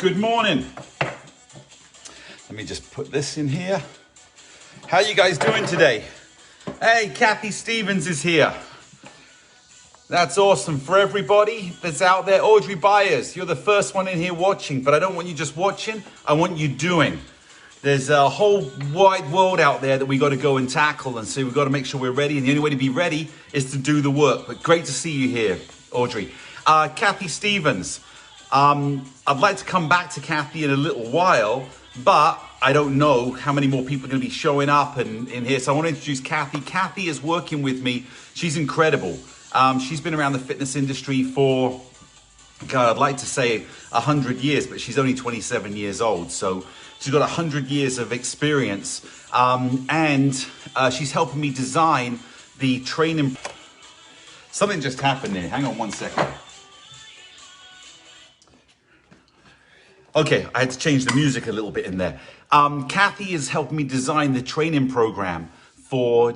Good morning. Let me just put this in here. How you guys doing today? Hey, Kathy Stevens is here. That's awesome. For everybody that's out there, Audrey Byers, you're the first one in here watching, but I don't want you just watching, I want you doing. There's a whole wide world out there that we got to go and tackle, and so we've got to make sure we're ready, and the only way to be ready is to do the work. But great to see you here, Audrey. Kathy Stevens. I'd like to come back to Kathy in a little while, but I don't know how many more people are going to be showing up in here. So I want to introduce Kathy. Kathy is working with me. She's incredible. She's been around the fitness industry for, God, I'd like to say 100 years, but she's only 27 years old. So she's got 100 years of experience. And she's helping me design the training. Something just happened there. Hang on one second. Okay, I had to change the music a little bit in there. Kathy is helping me design the training program for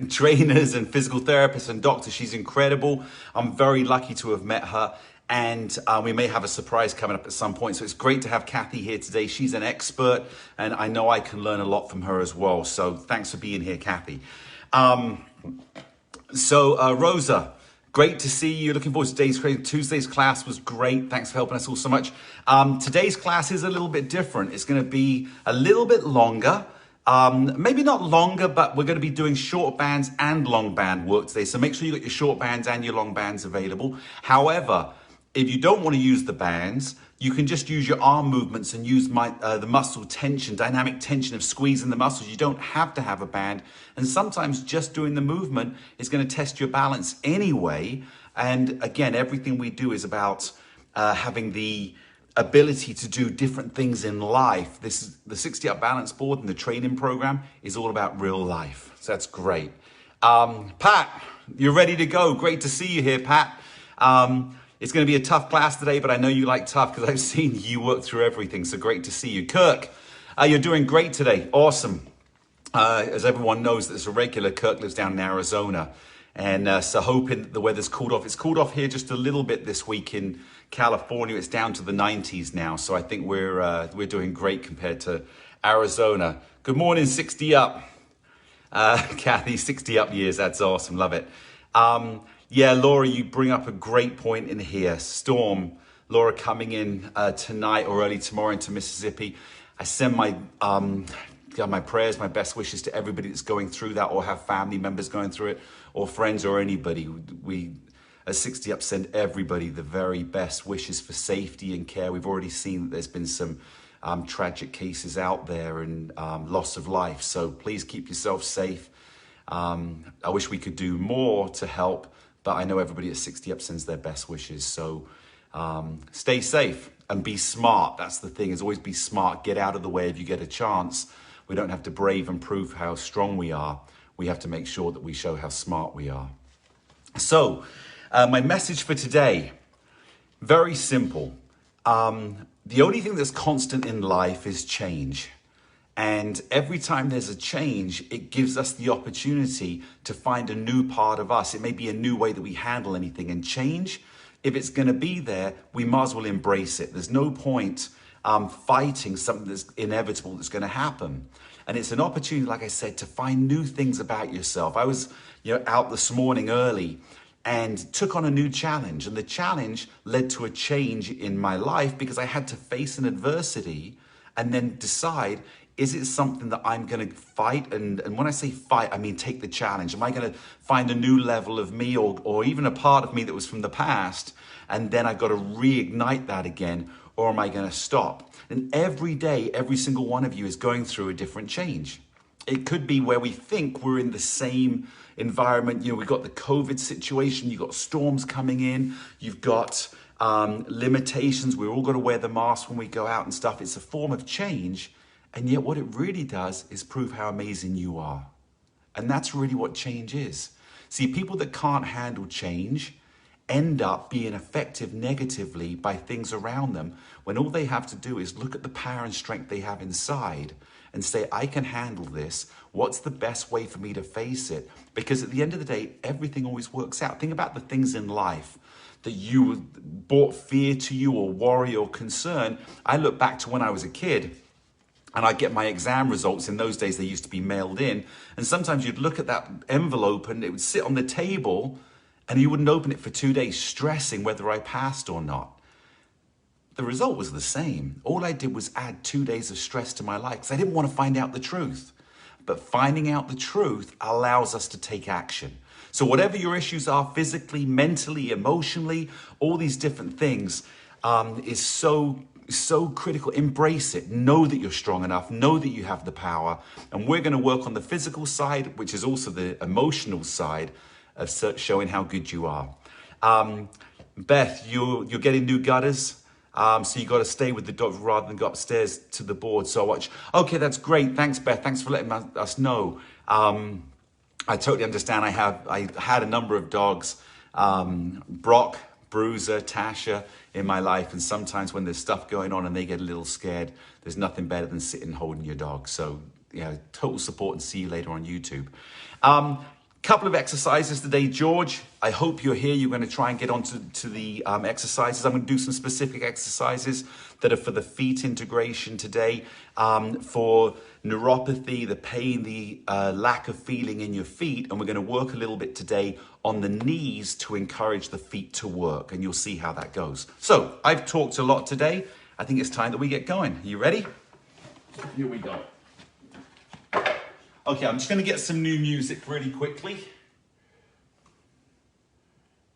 trainers and physical therapists and doctors. She's incredible. I'm very lucky to have met her, and we may have a surprise coming up at some point. So it's great to have Kathy here today. She's an expert, and I know I can learn a lot from her as well. So thanks for being here, Kathy. Rosa. Great to see you. Looking forward to today's class. Tuesday's class was great. Thanks for helping us all so much. Today's class is a little bit different. It's going to be a little bit longer. Maybe not longer, but we're going to be doing short bands and long band work today. So make sure you got your short bands and your long bands available. However, if you don't want to use the bands, you can just use your arm movements and use the muscle tension, dynamic tension of squeezing the muscles. You don't have to have a band. And sometimes just doing the movement is going to test your balance anyway. And again, everything we do is about having the ability to do different things in life. This is the 60 Up Balance Board, and the training program is all about real life. So that's great. Pat, you're ready to go. Great to see you here, Pat. It's going to be a tough class today, but I know you like tough because I've seen you work through everything. So great to see you. Kirk, you're doing great today. Awesome. As everyone knows, that's a regular. Kirk lives down in Arizona. And so hoping that the weather's cooled off. It's cooled off here just a little bit this week in California. It's down to the 90s now. So I think we're doing great compared to Arizona. Good morning, 60 Up. Kathy, 60 Up years. That's awesome. Love it. Yeah, Laura, you bring up a great point in here. Storm, Laura coming in tonight or early tomorrow into Mississippi. I send my prayers, my best wishes to everybody that's going through that or have family members going through it or friends or anybody. We at 60 Up send everybody the very best wishes for safety and care. We've already seen that there's been some tragic cases out there and loss of life. So please keep yourself safe. I wish we could do more to help, but I know everybody at 60 Up sends their best wishes. So stay safe and be smart. That's the thing, is always be smart. Get out of the way if you get a chance. We don't have to brave and prove how strong we are. We have to make sure that we show how smart we are. So my message for today, very simple. The only thing that's constant in life is change. And every time there's a change, it gives us the opportunity to find a new part of us. It may be a new way that we handle anything. And change, if it's going to be there, we might as well embrace it. There's no point fighting something that's inevitable that's going to happen. And it's an opportunity, like I said, to find new things about yourself. I was out this morning early and took on a new challenge. And the challenge led to a change in my life because I had to face an adversity and then decide, is it something that I'm going to fight? And when I say fight, I mean take the challenge. Am I going to find a new level of me or even a part of me that was from the past? And then I've got to reignite that again, or am I going to stop? And every day, every single one of you is going through a different change. It could be where we think we're in the same environment. We've got the COVID situation. You've got storms coming in. You've got limitations. We're all going to wear the mask when we go out and stuff. It's a form of change. And yet what it really does is prove how amazing you are. And that's really what change is. See, people that can't handle change end up being affected negatively by things around them when all they have to do is look at the power and strength they have inside and say, I can handle this. What's the best way for me to face it? Because at the end of the day, everything always works out. Think about the things in life that you brought fear to you or worry or concern, I look back to when I was a kid and I'd get my exam results. In those days, they used to be mailed in. And sometimes you'd look at that envelope and it would sit on the table and you wouldn't open it for 2 days, stressing whether I passed or not. The result was the same. All I did was add 2 days of stress to my life because I didn't want to find out the truth. But finding out the truth allows us to take action. So whatever your issues are, physically, mentally, emotionally, all these different things is so critical. Embrace it. Know that you're strong enough. Know that you have the power. And we're going to work on the physical side, which is also the emotional side of showing how good you are. Beth, you're getting new gutters. So you got to stay with the dog rather than go upstairs to the board. So watch. Okay, that's great. Thanks, Beth. Thanks for letting us know. I totally understand. I had a number of dogs, Brock, Bruiser, Tasha in my life. And sometimes when there's stuff going on and they get a little scared, there's nothing better than sitting holding your dog. So yeah, total support and see you later on YouTube. Couple of exercises today, George. I hope you're here. You're going to try and get onto the exercises. I'm going to do some specific exercises that are for the feet integration today, for neuropathy, the pain, the lack of feeling in your feet. And we're going to work a little bit today on the knees to encourage the feet to work. And you'll see how that goes. So I've talked a lot today. I think it's time that we get going. Are you ready? Here we go. Okay, I'm just going to get some new music really quickly.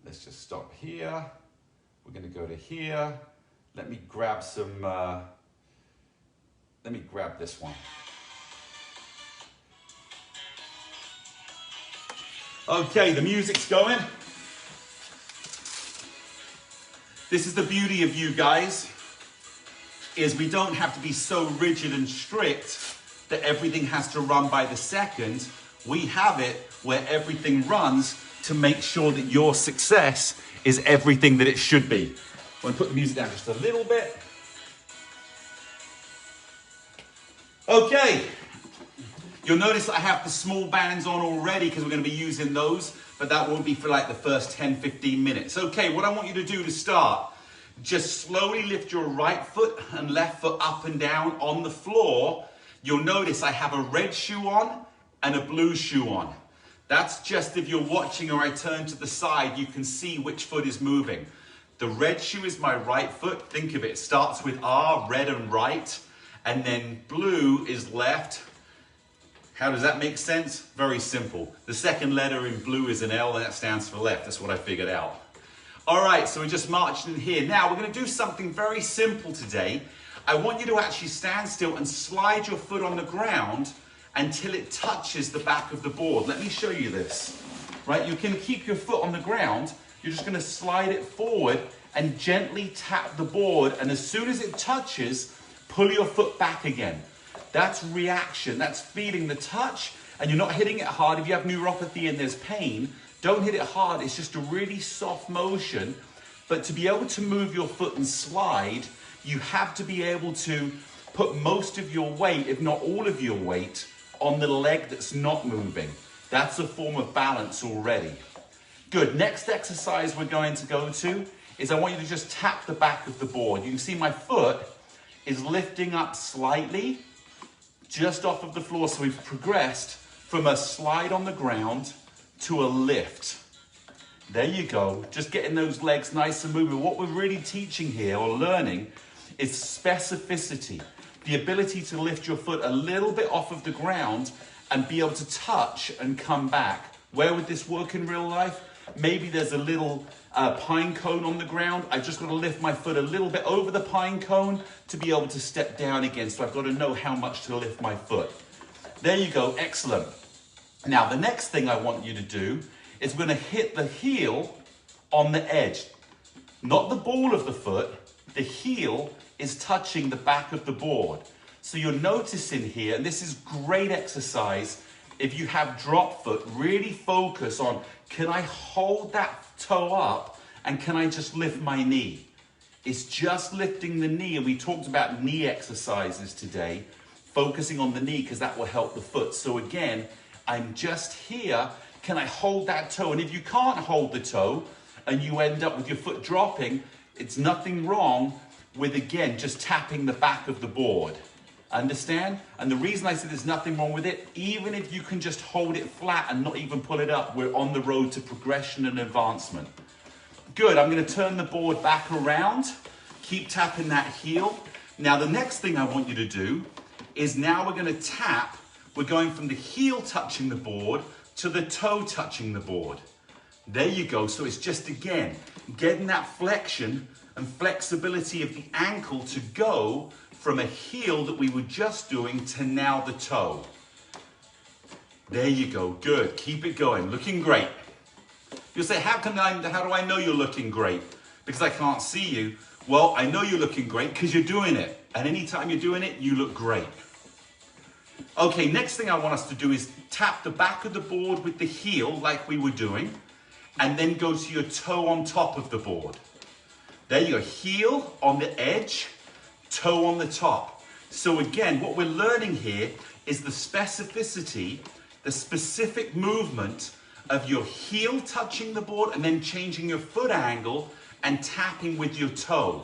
Let's just stop here. We're going to go to here. Let me grab some, let me grab this one. Okay, the music's going. This is the beauty of you guys, is we don't have to be so rigid and strict that everything has to run by the second. We have it where everything runs to make sure that your success is everything that it should be. I'm going to put the music down just a little bit. Okay. You'll notice that I have the small bands on already because we're going to be using those, but that won't be for like the first 10, 15 minutes. Okay, what I want you to do to start, just slowly lift your right foot and left foot up and down on the floor. You'll notice I have a red shoe on and a blue shoe on. That's just if you're watching or I turn to the side, you can see which foot is moving. The red shoe is my right foot. Think of it. It starts with R, red and right, and then blue is left. How does that make sense? Very simple. The second letter in blue is an L and that stands for left. That's what I figured out. All right, so we're just marching in here. Now we're going to do something very simple today. I want you to actually stand still and slide your foot on the ground until it touches the back of the board. Let me show you this. Right, you can keep your foot on the ground. You're just going to slide it forward and gently tap the board. And as soon as it touches, pull your foot back again. That's reaction. That's feeling the touch. And you're not hitting it hard. If you have neuropathy and there's pain, don't hit it hard. It's just a really soft motion. But to be able to move your foot and slide, you have to be able to put most of your weight, if not all of your weight, on the leg that's not moving. That's a form of balance already. Good. Next exercise we're going to go to is I want you to just tap the back of the board. You can see my foot is lifting up slightly, just off of the floor. So we've progressed from a slide on the ground to a lift. There you go. Just getting those legs nice and moving. What we're really teaching here or learning is specificity. The ability to lift your foot a little bit off of the ground and be able to touch and come back. Where would this work in real life? Maybe there's a little pine cone on the ground. I've just got to lift my foot a little bit over the pine cone to be able to step down again. So I've got to know how much to lift my foot. There you go. Excellent. Now, the next thing I want you to do is we're going to hit the heel on the edge. Not the ball of the foot. The heel is touching the back of the board. So you're noticing here, and this is great exercise, if you have drop foot, really focus on, can I hold that toe up and can I just lift my knee? It's just lifting the knee, and we talked about knee exercises today, focusing on the knee because that will help the foot. So again, I'm just here, can I hold that toe? And if you can't hold the toe, and you end up with your foot dropping, it's nothing wrong with, again, just tapping the back of the board. Understand? And the reason I say there's nothing wrong with it, even if you can just hold it flat and not even pull it up, we're on the road to progression and advancement. Good, I'm going to turn the board back around. Keep tapping that heel. Now the next thing I want you to do is now we're going to tap. We're going from the heel touching the board to the toe touching the board. There you go. So it's just, again, getting that flexion and flexibility of the ankle to go from a heel that we were just doing to now the toe. There you go. Good. Keep it going. Looking great. You'll say, how do I know you're looking great? Because I can't see you. Well, I know you're looking great because you're doing it. And anytime you're doing it, you look great. Okay, next thing I want us to do is tap the back of the board with the heel like we were doing, and then go to your toe on top of the board. There you go, heel on the edge, toe on the top. So again, what we're learning here is the specificity, the specific movement of your heel touching the board and then changing your foot angle and tapping with your toe.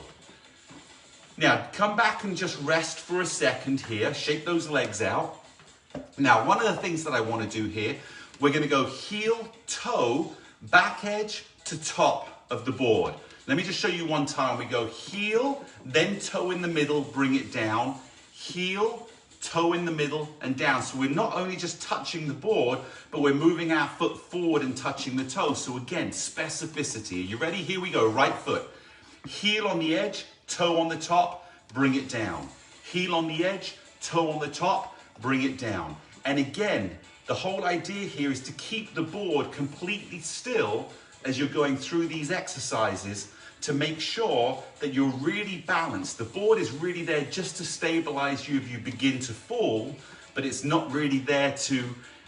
Now, come back and just rest for a second here. Shake those legs out. Now, one of the things that I want to do here, we're going to go heel, toe, back edge to top of the board. Let me just show you one time. We go heel, then toe in the middle, bring it down. Heel, toe in the middle, and down. So we're not only just touching the board, but we're moving our foot forward and touching the toe. So again, specificity. Are you ready? Here we go. Right foot. Heel on the edge, toe on the top, bring it down. Heel on the edge, toe on the top, bring it down. And again, the whole idea here is to keep the board completely still as you're going through these exercises to make sure that you're really balanced. The board is really there just to stabilize you if you begin to fall, but it's not really there to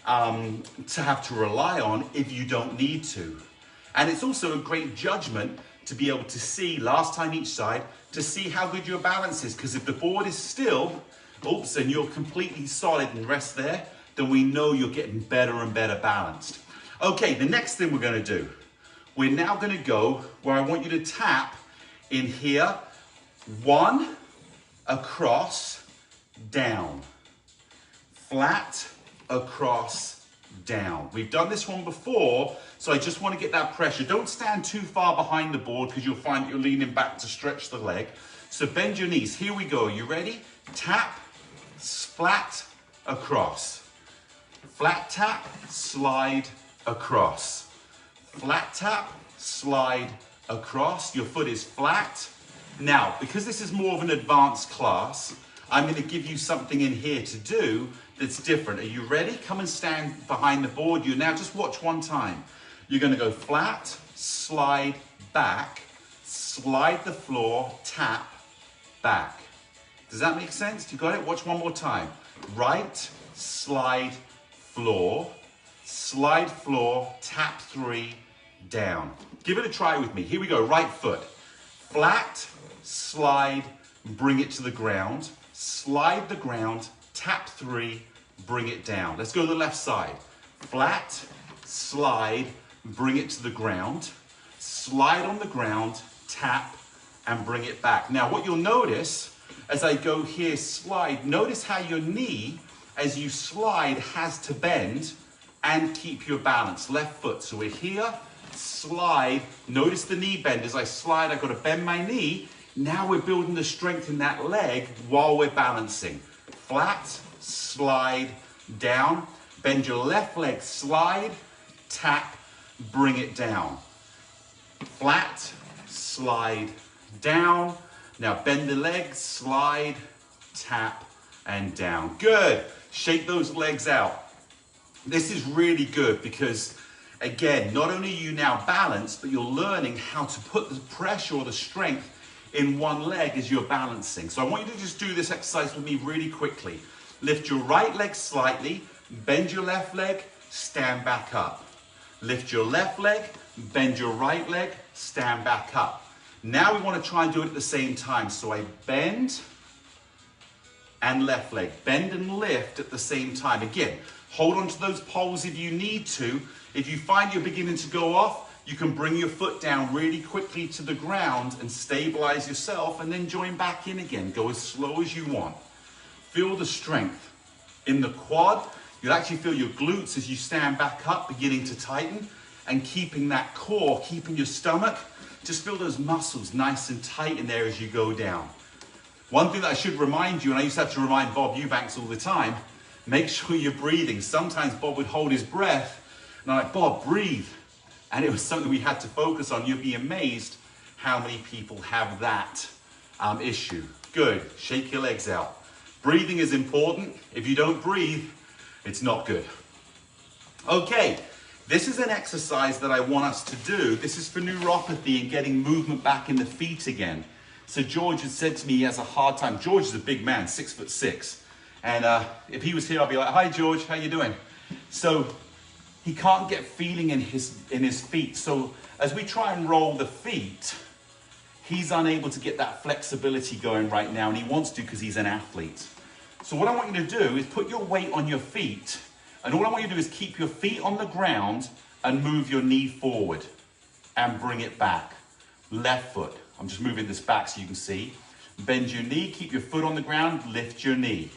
have to rely on if you don't need to. And it's also a great judgment to be able to see, last time each side, to see how good your balance is. Because if the board is still, oops, and you're completely solid and rest there, then we know you're getting better and better balanced. Okay, the next thing we're going to do, we're now going to go where I want you to tap in here, 1, across, down, flat, across, down. We've done this one before, so I just want to get that pressure. Don't stand too far behind the board because you'll find that you're leaning back to stretch the leg. So bend your knees. Here we go. You ready? Tap, flat, across. Flat tap, slide, across. Flat tap, slide, across. Your foot is flat. Now, because this is more of an advanced class, I'm going to give you something in here to do that's different. Are you ready? Come and stand behind the board. You now just watch one time. You're going to go flat, slide, back, slide the floor, tap, back. Does that make sense? You got it? Watch one more time. Right, slide, floor, slide floor, tap 3, down. Give it a try with me. Here we go. Right foot. Flat, slide, bring it to the ground. Slide the ground, tap 3, bring it down. Let's go to the left side. Flat, slide, bring it to the ground. Slide on the ground, tap, and bring it back. Now what you'll notice as I go here, slide, notice how your knee, as you slide, has to bend and keep your balance. Left foot. So we're here, slide. Notice the knee bend. As I slide, I've got to bend my knee. Now we're building the strength in that leg while we're balancing. Flat, slide, down. Bend your left leg, slide, tap, bring it down. Flat, slide, down. Now bend the leg, slide, tap, and down. Good. Shake those legs out. This is really good because, again, not only are you now balanced, but you're learning how to put the pressure or the strength in one leg as you're balancing. So I want you to just do this exercise with me really quickly. Lift your right leg slightly, bend your left leg, stand back up. Lift your left leg, bend your right leg, stand back up. Now we want to try and do it at the same time. So I bend and left leg. Bend and lift at the same time. Again, hold on to those poles if you need to. If you find you're beginning to go off, You can bring your foot down really quickly to the ground and stabilize yourself and then join back in again. Go as slow as you want. Feel the strength in the quad. You'll actually feel your glutes as you stand back up beginning to tighten, and keeping that core, keeping your stomach. Just feel those muscles nice and tight in there as you go down. One thing that I should remind you, and I used to have to remind Bob Eubanks all the time, make sure you're breathing. Sometimes Bob would hold his breath, and I'm like, Bob, breathe. And it was something we had to focus on. You'd be amazed how many people have that issue. Good, shake your legs out. Breathing is important. If you don't breathe, it's not good. Okay, this is an exercise that I want us to do. This is for neuropathy and getting movement back in the feet again. So George had said to me he has a hard time. George is a big man, 6'6". And if he was here, I'd be like, hi George, how you doing? So he can't get feeling in his feet. So as we try and roll the feet, he's unable to get that flexibility going right now, and he wants to because he's an athlete. So what I want you to do is put your weight on your feet, and all I want you to do is keep your feet on the ground and move your knee forward and bring it back. Left foot. I'm just moving this back so you can see. Bend your knee, keep your foot on the ground, lift your knee.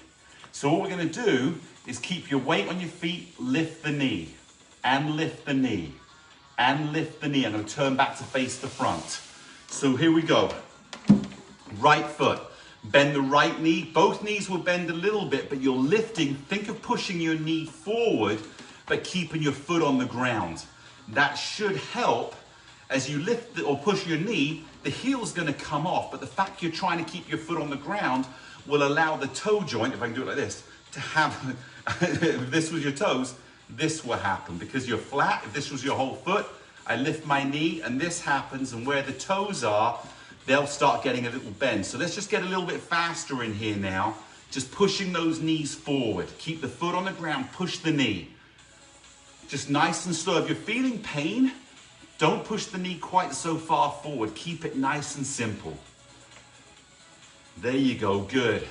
So what we're going to do is keep your weight on your feet, lift the knee, and lift the knee, and lift the knee. I'm going to turn back to face the front. So here we go. Right foot. Bend the right knee. Both knees will bend a little bit, but you're lifting. Think of pushing your knee forward, but keeping your foot on the ground. That should help. As you lift or push your knee, the heel's going to come off, but the fact you're trying to keep your foot on the ground will allow the toe joint, if I can do it like this, to have, if this was your toes, this will happen. Because you're flat, if this was your whole foot, I lift my knee and this happens, and where the toes are, they'll start getting a little bend. So let's just get a little bit faster in here now. Just pushing those knees forward. Keep the foot on the ground, push the knee. Just nice and slow. If you're feeling pain, don't push the knee quite so far forward. Keep it nice and simple. There you go, good.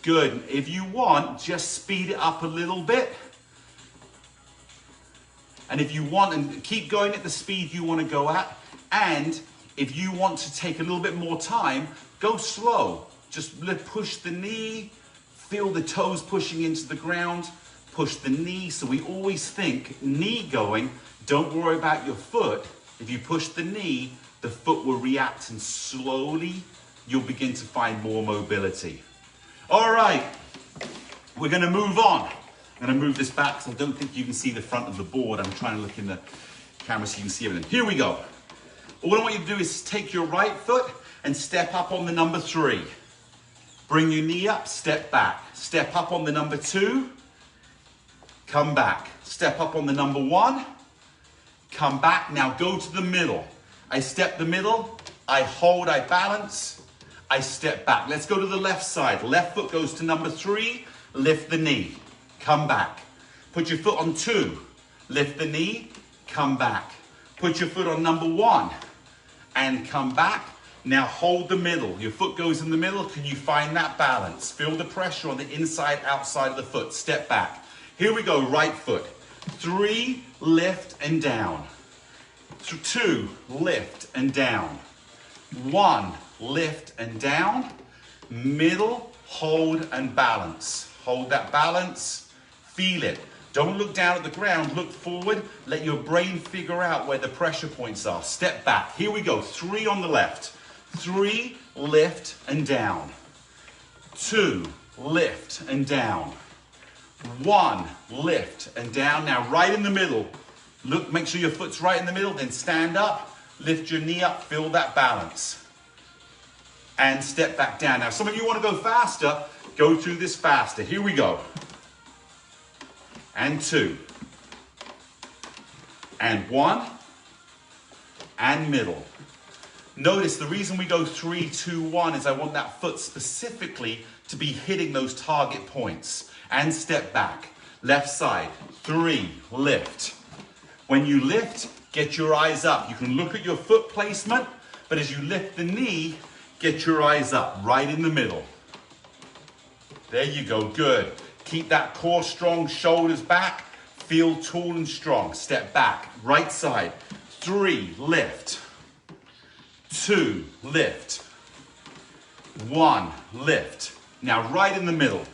Good. If you want, just speed it up a little bit. And if you want, and keep going at the speed you want to go at. And if you want to take a little bit more time, go slow. Just push the knee, feel the toes pushing into the ground, push the knee. So we always think knee going, don't worry about your foot. If you push the knee, the foot will react, and slowly you'll begin to find more mobility. All right, we're going to move on. I'm going to move this back because I don't think you can see the front of the board. I'm trying to look in the camera so you can see everything. Here we go. All I want you to do is take your right foot and step up on the number 3. Bring your knee up, step back. Step up on the number 2, come back. Step up on the number 1, come back. Now go to the middle. I step the middle, I hold, I balance, I step back. Let's go to the left side. Left foot goes to number 3, lift the knee, come back. Put your foot on 2, lift the knee, come back. Put your foot on number 1 and come back. Now hold the middle. Your foot goes in the middle. Can you find that balance? Feel the pressure on the inside, outside of the foot. Step back. Here we go, right foot. 3, lift and down. 2, lift and down. 1, lift and down. Middle, hold and balance. Hold that balance, feel it. Don't look down at the ground, look forward. Let your brain figure out where the pressure points are. Step back. Here we go, 3 on the left. 3, lift and down. 2, lift and down. 1, lift and down. Now right in the middle. Look, make sure your foot's right in the middle, then stand up, lift your knee up, feel that balance. And step back down. Now some of you want to go faster, go through this faster. Here we go. And 2. And 1. And middle. Notice the reason we go 3, 2, 1 is I want that foot specifically to be hitting those target points. And step back. Left side. 3, lift. When you lift, get your eyes up. You can look at your foot placement, but as you lift the knee, get your eyes up, right in the middle. There you go, good. Keep that core strong, shoulders back. Feel tall and strong. Step back, right side. 3, lift. 2, lift. 1, lift. Now right in the middle.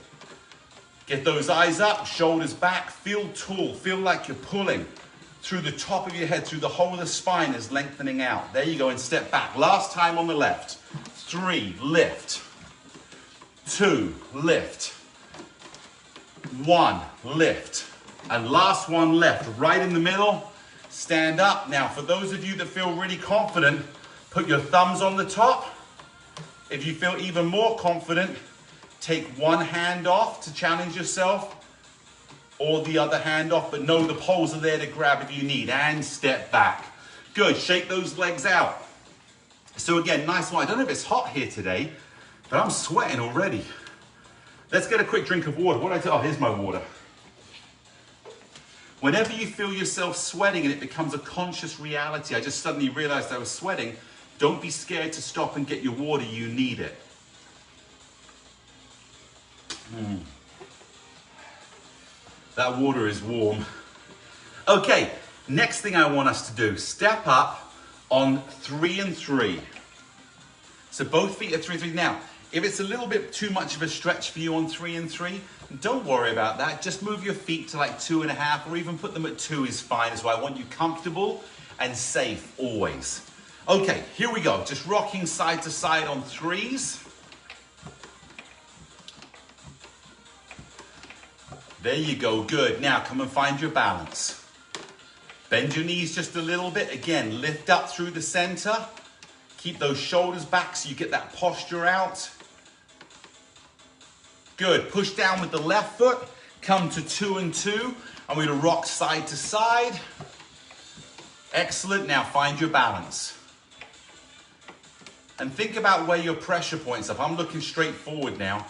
Get those eyes up, shoulders back. Feel tall, feel like you're pulling through the top of your head, through the whole of the spine is lengthening out. There you go, and step back. Last time on the left. 3, lift. 2, lift. 1, lift. And last one left, right in the middle. Stand up. Now, for those of you that feel really confident, put your thumbs on the top. If you feel even more confident, take one hand off to challenge yourself, or the other hand off, but know the poles are there to grab if you need, and step back. Good, shake those legs out. So again, nice one. I don't know if it's hot here today, but I'm sweating already. Let's get a quick drink of water. What did I do? Oh, here's my water. Whenever you feel yourself sweating and it becomes a conscious reality, I just suddenly realized I was sweating, don't be scared to stop and get your water, you need it. That water is warm. Okay, next thing I want us to do, step up on 3 and 3. So both feet are 3 and 3. Now, if it's a little bit too much of a stretch for you on 3 and 3, don't worry about that. Just move your feet to like 2.5, or even put them at 2 is fine as well. I want you comfortable and safe always. Okay, here we go. Just rocking side to side on 3s. There you go, good. Now come and find your balance. Bend your knees just a little bit. Again, lift up through the center. Keep those shoulders back so you get that posture out. Good, push down with the left foot. Come to 2 and 2. I'm going to rock side to side. Excellent, now find your balance. And think about where your pressure points are. I'm looking straight forward now.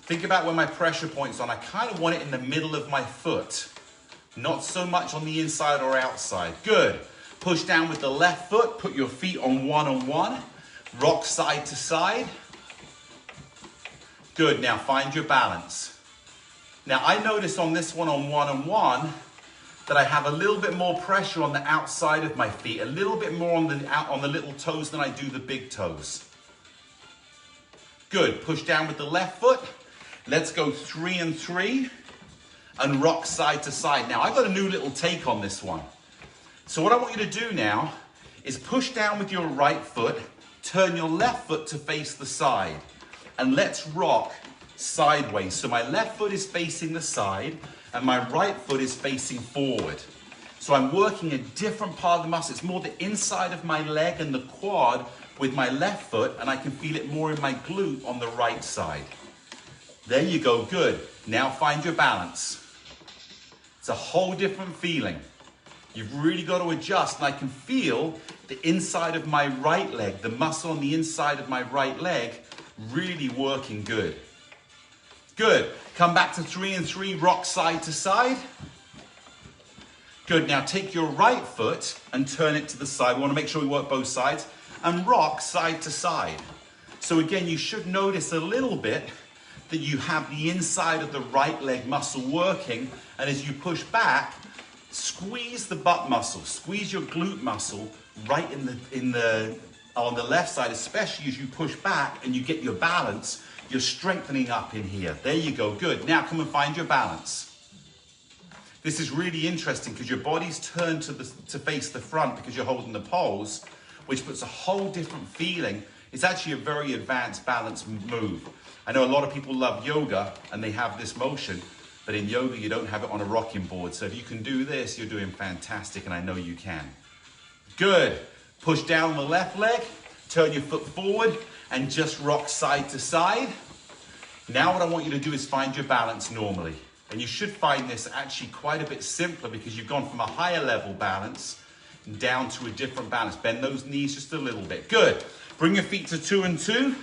Think about where my pressure point's on. I kind of want it in the middle of my foot. Not so much on the inside or outside. Good. Push down with the left foot. Put your feet on 1 and 1. Rock side to side. Good. Now find your balance. Now I notice on this one on 1 and 1 that I have a little bit more pressure on the outside of my feet. A little bit more on the little toes than I do the big toes. Good. Push down with the left foot. Let's go 3 and 3 and rock side to side. Now, I've got a new little take on this one. So what I want you to do now is push down with your right foot, turn your left foot to face the side, and let's rock sideways. So my left foot is facing the side and my right foot is facing forward. So I'm working a different part of the muscle. It's more the inside of my leg and the quad with my left foot, and I can feel it more in my glute on the right side. There you go, good. Now find your balance. It's a whole different feeling. You've really got to adjust, and I can feel the inside of my right leg, the muscle on the inside of my right leg, really working good. Good. Come back to 3 and 3, rock side to side. Good. Now take your right foot and turn it to the side. We want to make sure we work both sides, and rock side to side. So again, you should notice a little bit that you have the inside of the right leg muscle working, and as you push back, squeeze the butt muscle, squeeze your glute muscle right on the left side, especially as you push back and you get your balance, you're strengthening up in here. There you go, good. Now come and find your balance. This is really interesting because your body's turned to face the front because you're holding the poles, which puts a whole different feeling. It's actually a very advanced balance move. I know a lot of people love yoga and they have this motion, but in yoga you don't have it on a rocking board. So if you can do this, you're doing fantastic, and I know you can. Good. Push down the left leg, turn your foot forward, and just rock side to side. Now what I want you to do is find your balance normally. And you should find this actually quite a bit simpler because you've gone from a higher level balance down to a different balance. Bend those knees just a little bit. Good. Bring your feet to 2 and 2.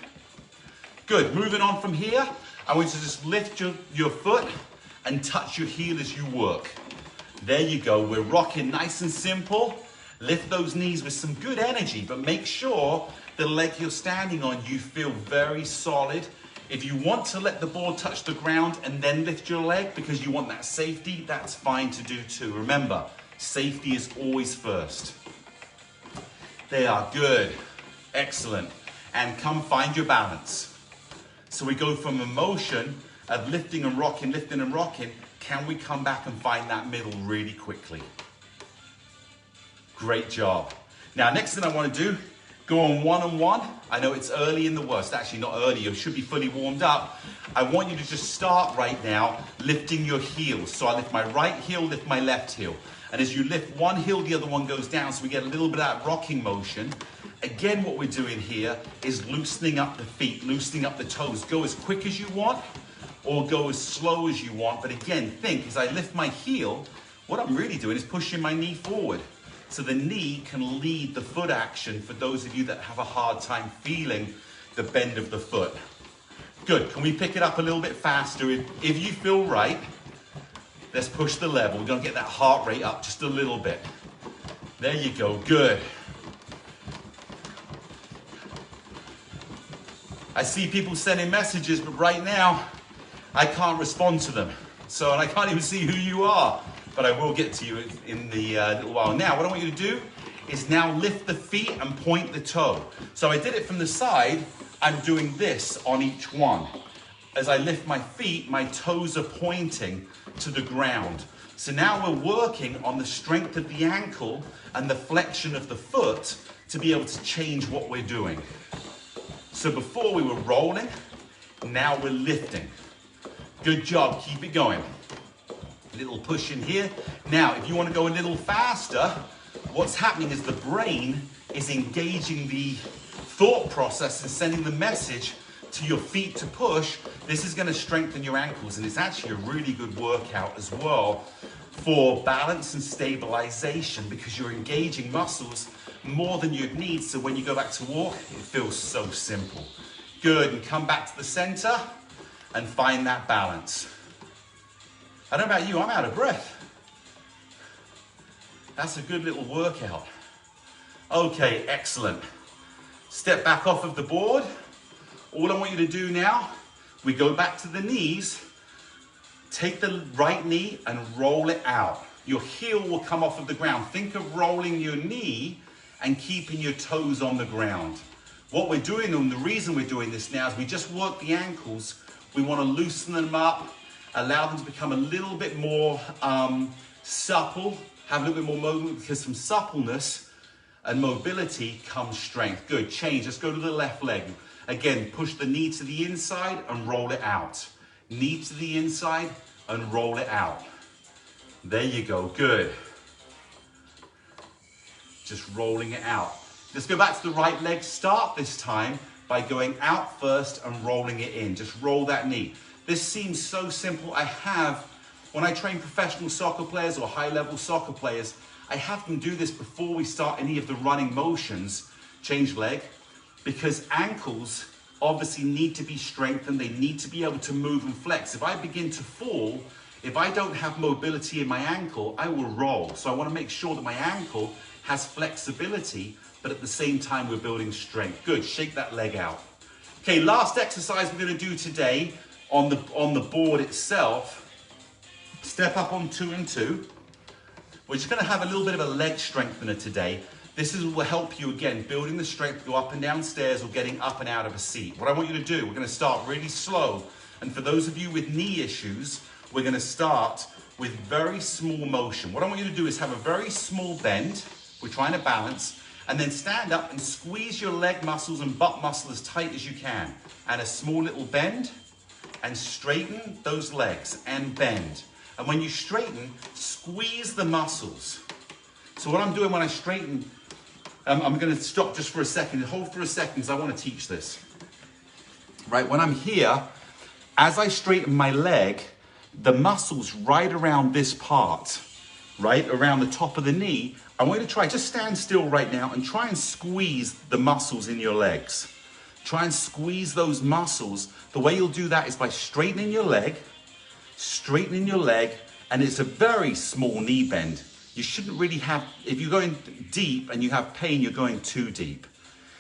Good. Moving on from here, I want you to just lift your foot and touch your heel as you work. There you go. We're rocking nice and simple. Lift those knees with some good energy, but make sure the leg you're standing on, you feel very solid If you want to let the board touch the ground and then lift your leg because you want that safety, that's fine to do too. Remember, safety is always first. They are good. Excellent. And come find your balance. So we go from a motion of lifting and rocking, lifting and rocking. Can we come back and find that middle really quickly? Great job. Now, next thing I want to do, go on one-on-one. I know it's early in the worst. Actually, not early. You should be fully warmed up. I want you to just start right now lifting your heels. So I lift my right heel, lift my left heel. And as you lift one heel, the other one goes down. So we get a little bit of that rocking motion. Again, what we're doing here is loosening up the feet, loosening up the toes. Go as quick as you want or go as slow as you want. But again, think as I lift my heel, what I'm really doing is pushing my knee forward. So the knee can lead the foot action for those of you that have a hard time feeling the bend of the foot. Good, can we pick it up a little bit faster? If you feel right, let's push the level. We're gonna get that heart rate up just a little bit. There you go, good. I see people sending messages, but right now, I can't respond to them. So, and I can't even see who you are, but I will get to you in the little while. Now, what I want you to do is now lift the feet and point the toe. So I did it from the side. I'm doing this on each one. As I lift my feet, my toes are pointing to the ground. So now we're working on the strength of the ankle and the flexion of the foot to be able to change what we're doing. So before we were rolling, now we're lifting. Good job, keep it going. Little push in here. Now, if you want to go a little faster, what's happening is the brain is engaging the thought process and sending the message to your feet to push. This is going to strengthen your ankles, and it's actually a really good workout as well for balance and stabilization because you're engaging muscles more than you'd need. So when you go back to walk, it feels so simple. Good, and come back to the center and find that balance. I don't know about you, I'm out of breath. That's a good little workout. Okay, excellent. Step back off of the board. All I want you to do now, we go back to the knees, take the right knee and roll it out. Your heel will come off of the ground. Think of rolling your knee and keeping your toes on the ground. What we're doing, and the reason we're doing this now, is we just work the ankles. We want to loosen them up, allow them to become a little bit more supple, have a little bit more movement, because from suppleness and mobility comes strength. Good, change, let's go to the left leg. Again, push the knee to the inside and roll it out. Knee to the inside and roll it out. There you go, good. Just rolling it out. Let's go back to the right leg. Start this time by going out first and rolling it in. Just roll that knee. This seems so simple. When I train professional soccer players or high-level soccer players, I have them do this before we start any of the running motions, change leg, because ankles obviously need to be strengthened. They need to be able to move and flex. If I begin to fall, if I don't have mobility in my ankle, I will roll. So I want to make sure that my ankle has flexibility, but at the same time, we're building strength. Good, shake that leg out. Okay, last exercise we're gonna do today on the board itself. Step up on 2 and 2. We're just gonna have a little bit of a leg strengthener today. This will help you, again, building the strength, go up and down stairs or getting up and out of a seat. What I want you to do, we're gonna start really slow. And for those of you with knee issues, we're gonna start with very small motion. What I want you to do is have a very small bend. We're trying to balance, and then stand up and squeeze your leg muscles and butt muscle as tight as you can. And a small little bend, and straighten those legs and bend. And when you straighten, squeeze the muscles. So what I'm doing when I straighten, I'm gonna stop just for a second, hold for a second because I wanna teach this. Right, when I'm here, as I straighten my leg, the muscles right around this part, right around the top of the knee, I want you to try, just stand still right now and try and squeeze the muscles in your legs. Try and squeeze those muscles. The way you'll do that is by straightening your leg, and it's a very small knee bend. You shouldn't really have, if you're going deep and you have pain, you're going too deep.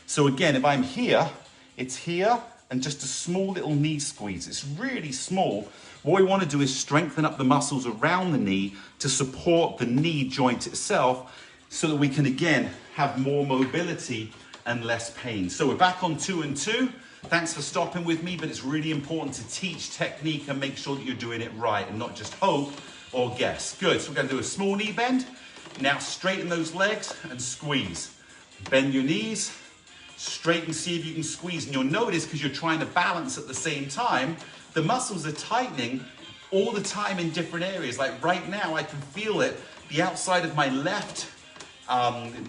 So again, if I'm here, it's here, and just a small little knee squeeze. It's really small. What we want to do is strengthen up the muscles around the knee to support the knee joint itself so that we can, again, have more mobility and less pain. So we're back on 2 and 2. Thanks for stopping with me, but it's really important to teach technique and make sure that you're doing it right and not just hope or guess. Good, so we're gonna do a small knee bend. Now straighten those legs and squeeze. Bend your knees, straighten, see if you can squeeze. And you'll notice, because you're trying to balance at the same time, the muscles are tightening all the time in different areas. Like right now, I can feel it. The outside of my left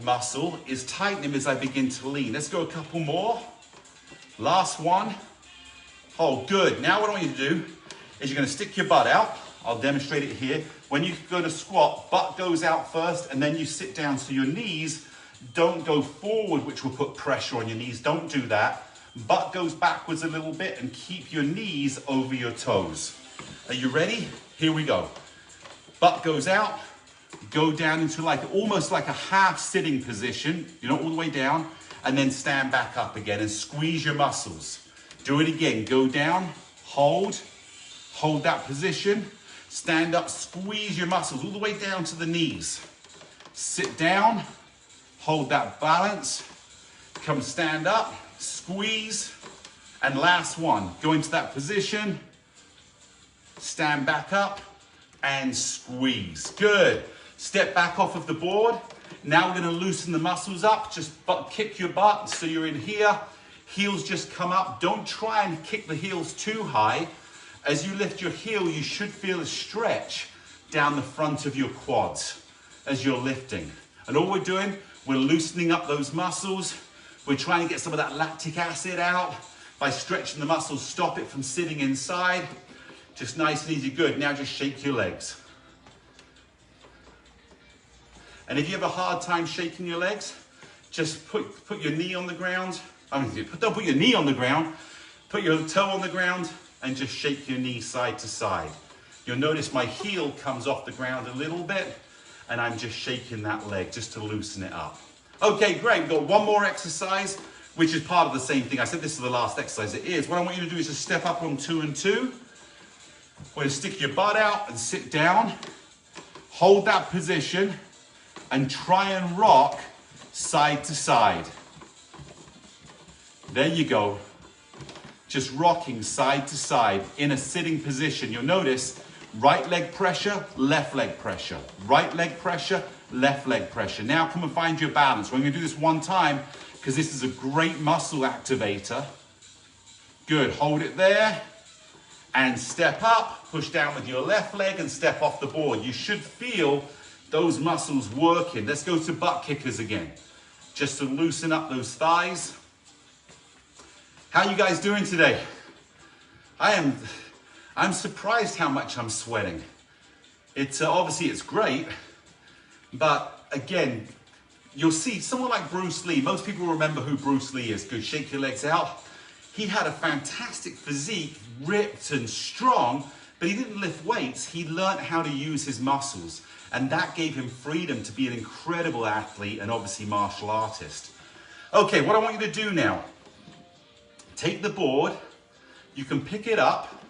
muscle is tightening as I begin to lean. Let's go a couple more. Last one. Oh, good. Now what I want you to do is you're going to stick your butt out. I'll demonstrate it here. When you go to squat, butt goes out first, and then you sit down so your knees don't go forward, which will put pressure on your knees. Don't do that. Butt goes backwards a little bit, and keep your knees over your toes. Are you ready? Here we go. Butt goes out. Go down into almost like a half sitting position. You're not all the way down. And then stand back up again and squeeze your muscles. Do it again. Go down, hold that position, stand up, squeeze your muscles all the way down to the knees. Sit down, hold that balance, come stand up, squeeze, and last one. Go into that position, stand back up, and squeeze. Good. Step back off of the board. Now we're going to loosen the muscles up. Just kick your butt so you're in here. Heels just come up. Don't try and kick the heels too high. As you lift your heel, you should feel a stretch down the front of your quads as you're lifting. And all we're doing, we're loosening up those muscles. We're trying to get some of that lactic acid out by stretching the muscles. Stop it from sitting inside. Just nice and easy. Good. Now just shake your legs. And if you have a hard time shaking your legs, just put your knee on the ground. Don't put your knee on the ground. Put your toe on the ground and just shake your knee side to side. You'll notice my heel comes off the ground a little bit, and I'm just shaking that leg just to loosen it up. Okay, great. We've got one more exercise, which is part of the same thing. I said this is the last exercise. It is. What I want you to do is just step up on 2 and 2. We're going to stick your butt out and sit down. Hold that position. And try and rock side to side. There you go. Just rocking side to side in a sitting position. You'll notice right leg pressure, left leg pressure. Right leg pressure, left leg pressure. Now come and find your balance. We're going to do this one time because this is a great muscle activator. Good. Hold it there. And step up. Push down with your left leg and step off the board. You should feel those muscles working. Let's go to butt kickers again, just to loosen up those thighs. How you guys doing today? I'm surprised how much I'm sweating. It's obviously it's great, but again, you'll see someone like Bruce Lee. Most people remember who Bruce Lee is. Good, shake your legs out. He had a fantastic physique, ripped and strong, but he didn't lift weights. He learned how to use his muscles. And that gave him freedom to be an incredible athlete and obviously martial artist. Okay, what I want you to do now, take the board, you can pick it up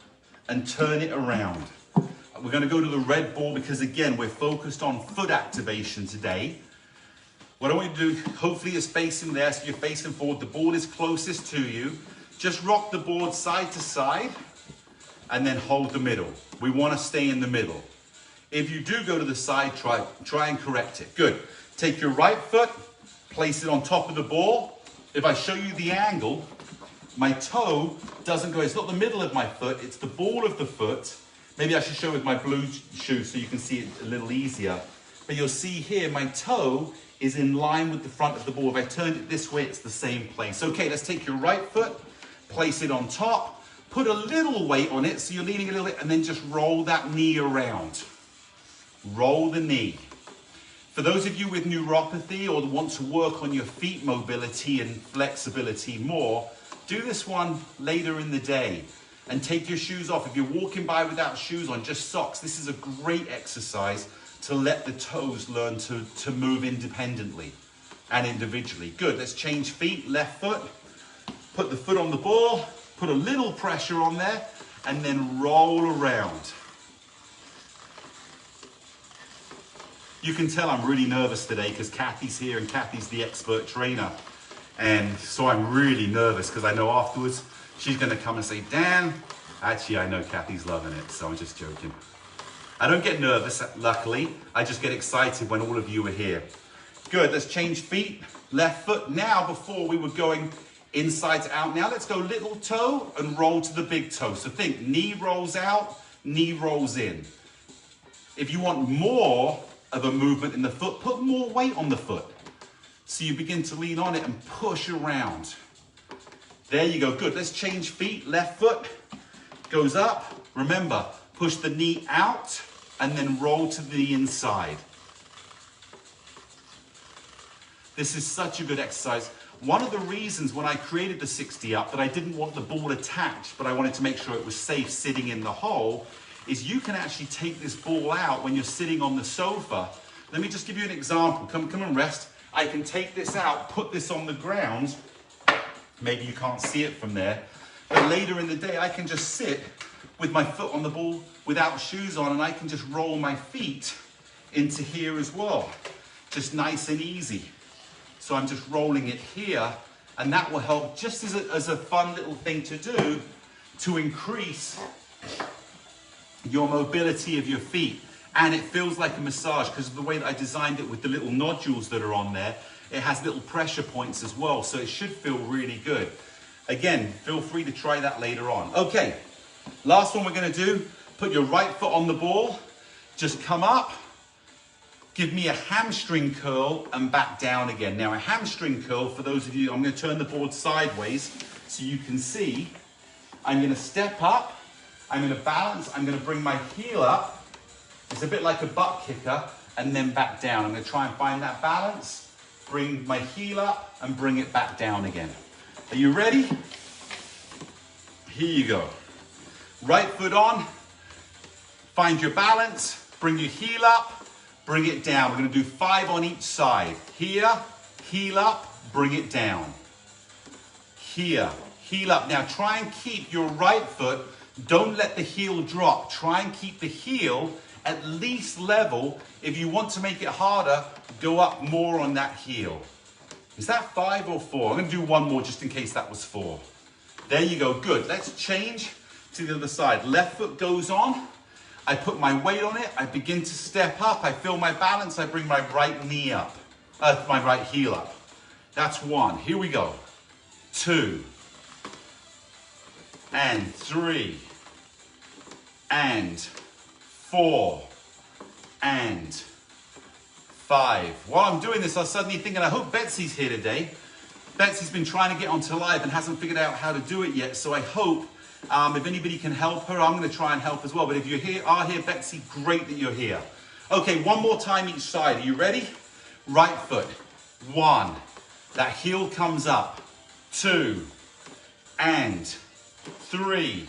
and turn it around. We're going to go to the red ball because again, we're focused on foot activation today. What I want you to do, hopefully it's facing there, so you're facing forward, the board is closest to you. Just rock the board side to side and then hold the middle. We want to stay in the middle. If you do go to the side, try and correct it. Good. Take your right foot, place it on top of the ball. If I show you the angle, my toe doesn't go, it's not the middle of my foot, it's the ball of the foot. Maybe I should show with my blue shoe so you can see it a little easier. But you'll see here, my toe is in line with the front of the ball. If I turned it this way, it's the same place. Okay, let's take your right foot, place it on top, put a little weight on it so you're leaning a little bit, and then just roll that knee around. Roll the knee. For those of you with neuropathy or want to work on your feet mobility and flexibility more, do this one later in the day and take your shoes off. If you're walking by without shoes on, just socks, this is a great exercise to let the toes learn to move independently and individually. Good, let's change feet, left foot. Put the foot on the ball, Put a little pressure on there and then roll around. You can tell I'm really nervous today because Kathy's here and Kathy's the expert trainer. And so I'm really nervous because I know afterwards she's going to come and say, Dan, actually I know Kathy's loving it, so I'm just joking. I don't get nervous, luckily. I just get excited when all of you are here. Good, let's change feet. Left foot. Now, before we were going inside to out. Now let's go little toe and roll to the big toe. So think knee rolls out, knee rolls in. If you want more of a movement in the foot, put more weight on the foot. So you begin to lean on it and push around. There you go, good. Let's change feet. Left foot goes up. Remember, push the knee out and then roll to the inside. This is such a good exercise. One of the reasons when I created the 60 up that I didn't want the ball attached, but I wanted to make sure it was safe sitting in the hole, is you can actually take this ball out when you're sitting on the sofa. Let me just give you an example. Come and rest. I can take this out, put this on the ground. Maybe you can't see it from there. But later in the day, I can just sit with my foot on the ball without shoes on, and I can just roll my feet into here as well. Just nice and easy. So I'm just rolling it here, and that will help just as a fun little thing to do to increase your mobility of your feet. And it feels like a massage because of the way that I designed it with the little nodules that are on there. It has little pressure points as well, so it should feel really good. Again, feel free to try that later on. Okay, last one we're going to do, put your right foot on the ball, just come up, give me a hamstring curl and back down again. Now a hamstring curl, for those of you, I'm going to turn the board sideways so you can see. I'm going to step up, I'm going to balance, I'm going to bring my heel up. It's a bit like a butt kicker, and then back down. I'm going to try and find that balance, bring my heel up and bring it back down again. Are you ready? Here you go. Right foot on, find your balance, bring your heel up, bring it down. We're going to do 5 on each side. Here, heel up, bring it down. Here, heel up. Now try and keep your right foot, don't let the heel drop. Try and keep the heel at least level. If you want to make it harder, go up more on that heel. Is that 5 or 4? I'm going to do one more just in case that was 4. There you go, good. Let's change to the other side. Left foot goes on. I put my weight on it. I begin to step up. I feel my balance. I bring my right knee up, my right heel up. That's 1. Here we go. 2 and 3 and 4 and 5. While I'm doing this, I was suddenly thinking, I hope Betsy's here today. Betsy's been trying to get onto live and hasn't figured out how to do it yet, so I hope if anybody can help her, I'm going to try and help as well. But if you are here, Betsy, great that you're here. Okay, one more time each side. Are you ready? Right foot. 1. That heel comes up. 2 and 3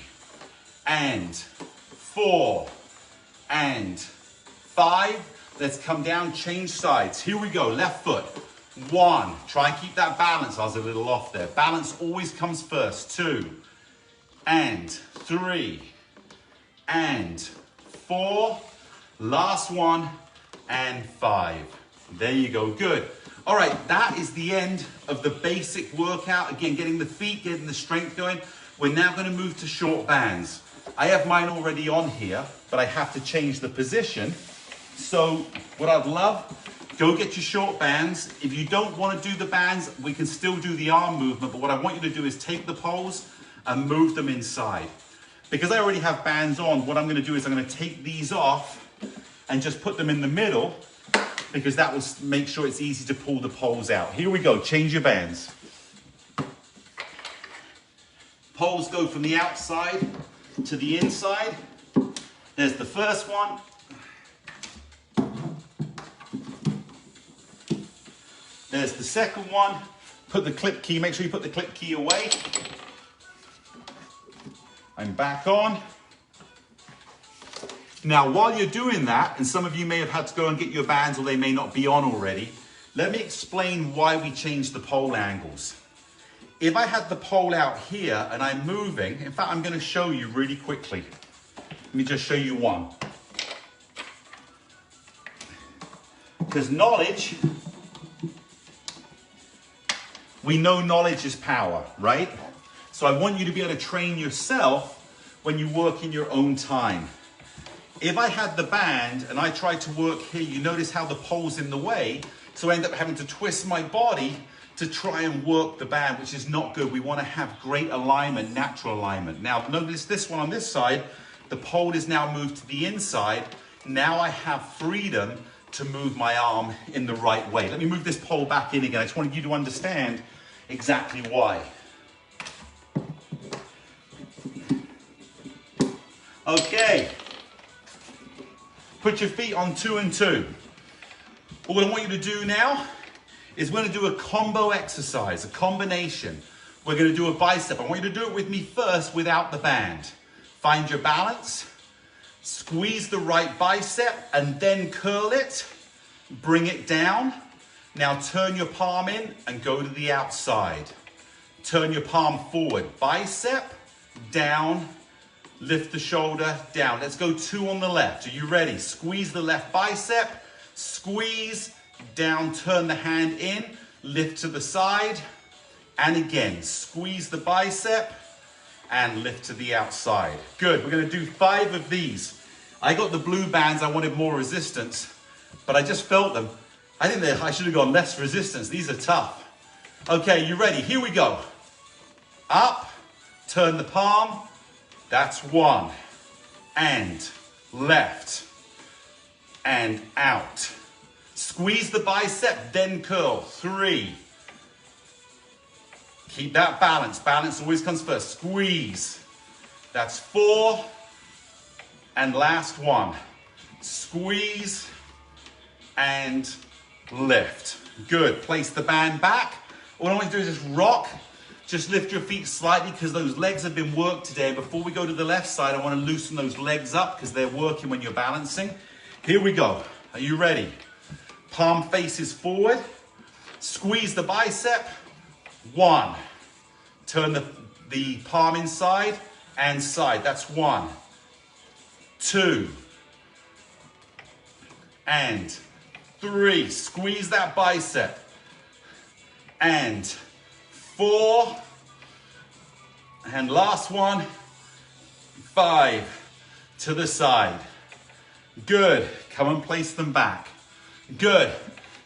and 4 and 5. Let's come down, change sides. Here we go, left foot. 1, try and keep that balance. I was a little off there. Balance always comes first. 2 and 3 and 4. Last one and 5. There you go, good. All right, that is the end of the basic workout. Again, getting the feet, getting the strength going. We're now going to move to short bands. I have mine already on here, but I have to change the position. So what I'd love, go get your short bands. If you don't want to do the bands, we can still do the arm movement, but what I want you to do is take the poles and move them inside. Because I already have bands on, what I'm going to do is I'm going to take these off and just put them in the middle, because that will make sure it's easy to pull the poles out. Here we go, change your bands. Poles go from the outside to the inside. There's the first one. There's the second one. Put the clip key, make sure you put the clip key away. I'm back on. Now, while you're doing that, and some of you may have had to go and get your bands or they may not be on already, let me explain why we changed the pole angles. if I had the pole out here and I'm moving, in fact, I'm going to show you really quickly. Let me just show you one. Because knowledge, we know knowledge is power, right? So I want you to be able to train yourself when you work in your own time. If I had the band and I tried to work here, you notice how the pole's in the way, so I end up having to twist my body to try and work the band, which is not good. We want to have great alignment, natural alignment. Now notice this one on this side, the pole is now moved to the inside. Now I have freedom to move my arm in the right way. Let me move this pole back in again. I just wanted you to understand exactly why. Okay. Put your feet on 2 and 2. What I want you to do now is we're going to do a combo exercise, a combination. We're going to do a bicep. I want you to do it with me first without the band. Find your balance, squeeze the right bicep and then curl it, bring it down. Now turn your palm in and go to the outside. Turn your palm forward, bicep, down, lift the shoulder, down. Let's go 2 on the left. Are you ready? Squeeze the left bicep, squeeze, down, turn the hand in, lift to the side, and again, squeeze the bicep and lift to the outside. Good, we're gonna do 5 of these. I got the blue bands, I wanted more resistance, but I just felt them. I think that I should have gone less resistance. These are tough. Okay, you ready? Here we go. Up, turn the palm, that's 1, and left, and out. Squeeze the bicep, then curl, 3. Keep that balance. Balance always comes first. Squeeze. That's 4. And last one. Squeeze and lift. Good. Place the band back. All I want you to do is just rock. Just lift your feet slightly because those legs have been worked today. Before we go to the left side, I want to loosen those legs up because they're working when you're balancing. Here we go. Are you ready? Palm faces forward. Squeeze the bicep. 1. Turn the palm inside and side. That's 1. 2. And 3. Squeeze that bicep. And 4. And last one. 5. To the side. Good. Come and place them back. Good.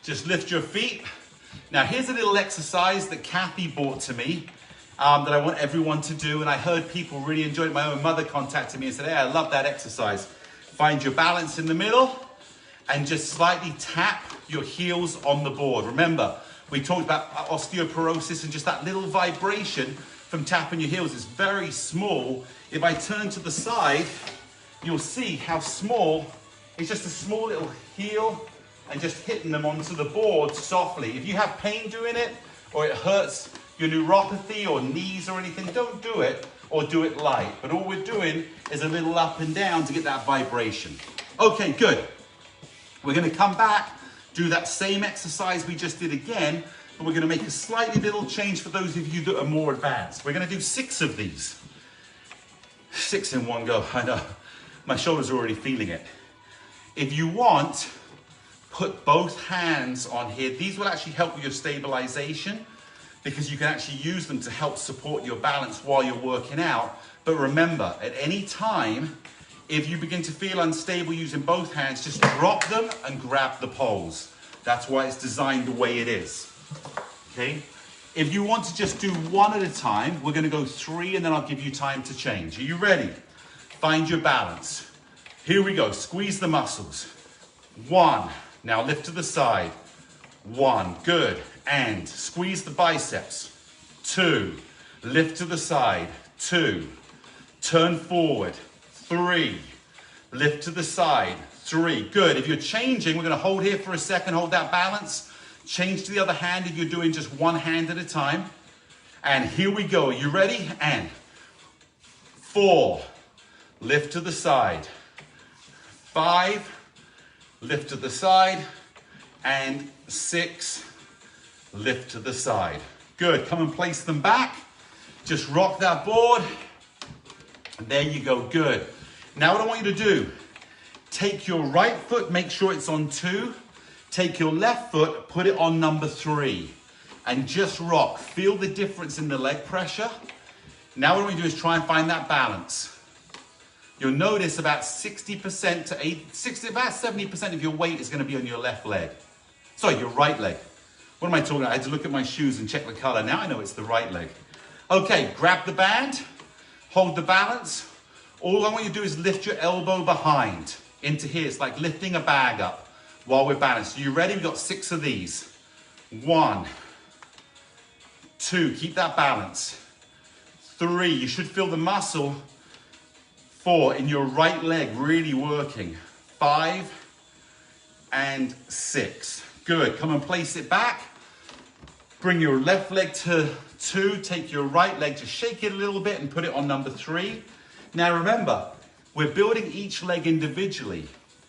Just lift your feet. Now here's a little exercise that Kathy brought to me that I want everyone to do, and I heard people really enjoyed it. My own mother contacted me and said, hey, I love that exercise. Find your balance in the middle and just slightly tap your heels on the board. Remember, we talked about osteoporosis and just that little vibration from tapping your heels is very small. If I turn to the side, you'll see how small, it's just a small little heel and just hitting them onto the board softly. If you have pain doing it, or it hurts your neuropathy or knees or anything, don't do it, or do it light. But all we're doing is a little up and down to get that vibration. Okay, good. We're gonna come back, do that same exercise we just did again, but we're gonna make a slightly little change for those of you that are more advanced. We're gonna do 6 of these. 6 in one go, I know. My shoulder's already feeling it. If you want, put both hands on here. These will actually help with your stabilization because you can actually use them to help support your balance while you're working out. But remember, at any time, if you begin to feel unstable using both hands, just drop them and grab the poles. That's why it's designed the way it is, okay? If you want to just do 1 at a time, we're gonna go 3 and then I'll give you time to change. Are you ready? Find your balance. Here we go, squeeze the muscles. 1. Now lift to the side. 1, good. And squeeze the biceps. 2, lift to the side. 2, turn forward. 3, lift to the side. 3, good. If you're changing, we're gonna hold here for a second, hold that balance. Change to the other hand if you're doing just 1 hand at a time. And here we go, are you ready? And 4, lift to the side. 5, lift to the side, and 6, lift to the side. Good, come and place them back. Just rock that board. And there you go, good. Now what I want you to do, take your right foot, make sure it's on 2. Take your left foot, put it on number 3. And just rock. Feel the difference in the leg pressure. Now what I want you to do is try and find that balance. You'll notice about 60% to 80, about 70% of your weight is going to be on your left leg. Sorry, your right leg. What am I talking about? I had to look at my shoes and check the color. Now I know it's the right leg. Okay, grab the band, hold the balance. All I want you to do is lift your elbow behind into here. It's like lifting a bag up while we're balanced. Are you ready? We've got 6 of these. 1, 2, keep that balance. 3, you should feel the muscle. 4, in your right leg really working. 5 and 6. Good, come and place it back. Bring your left leg to 2, take your right leg, just shake it a little bit and put it on number 3. Now remember, we're building each leg individually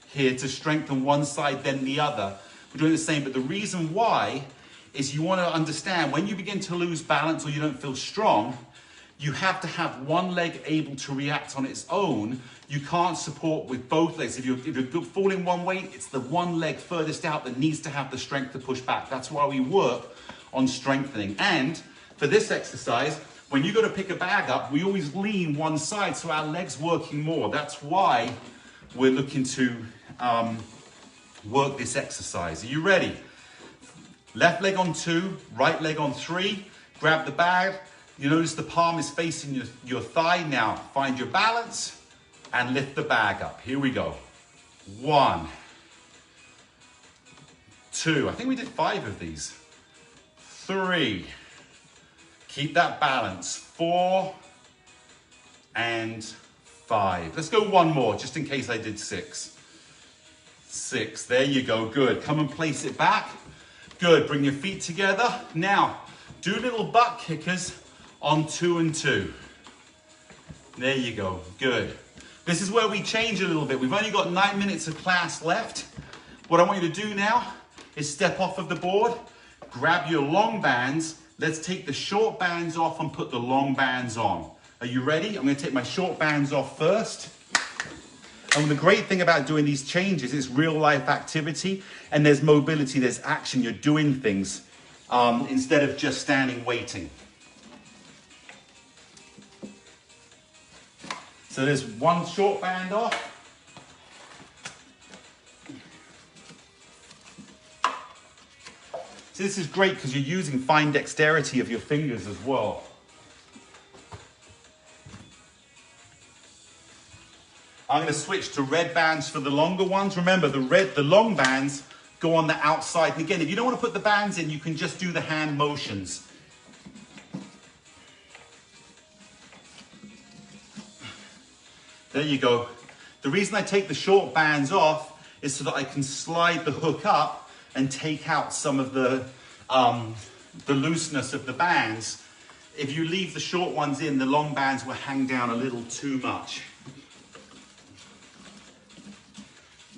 here to strengthen one side then the other. We're doing the same, but the reason why is you want to understand when you begin to lose balance or you don't feel strong, you have to have one leg able to react on its own. You can't support with both legs. If you're falling one way, it's the one leg furthest out that needs to have the strength to push back. That's why we work on strengthening. And for this exercise, when you go to pick a bag up, we always lean one side so our leg's working more. That's why we're looking to work this exercise. Are you ready? Left leg on 2, right leg on 3. Grab the bag. You notice the palm is facing your thigh. Now find your balance and lift the bag up. Here we go. 1, 2. I think we did 5 of these. 3. Keep that balance. 4 and 5. Let's go one more, just in case I did 6. 6. There you go. Good. Come and place it back. Good. Bring your feet together. Now, do little butt kickers on 2 and 2. There you go. Good. This is where we change a little bit. We've only got 9 minutes of class left. What I want you to do now is step off of the board, grab your long bands. Let's take the short bands off and put the long bands on. Are you ready? I'm going to take my short bands off first. And the great thing about doing these changes is real life activity and there's mobility, there's action. You're doing things instead of just standing waiting. So there's one short band off. So this is great because you're using fine dexterity of your fingers as well. I'm going to switch to red bands for the longer ones. Remember, the long bands go on the outside. And again, if you don't want to put the bands in, you can just do the hand motions. There you go. The reason I take the short bands off is so that I can slide the hook up and take out some of the looseness of the bands. If you leave the short ones in, the long bands will hang down a little too much.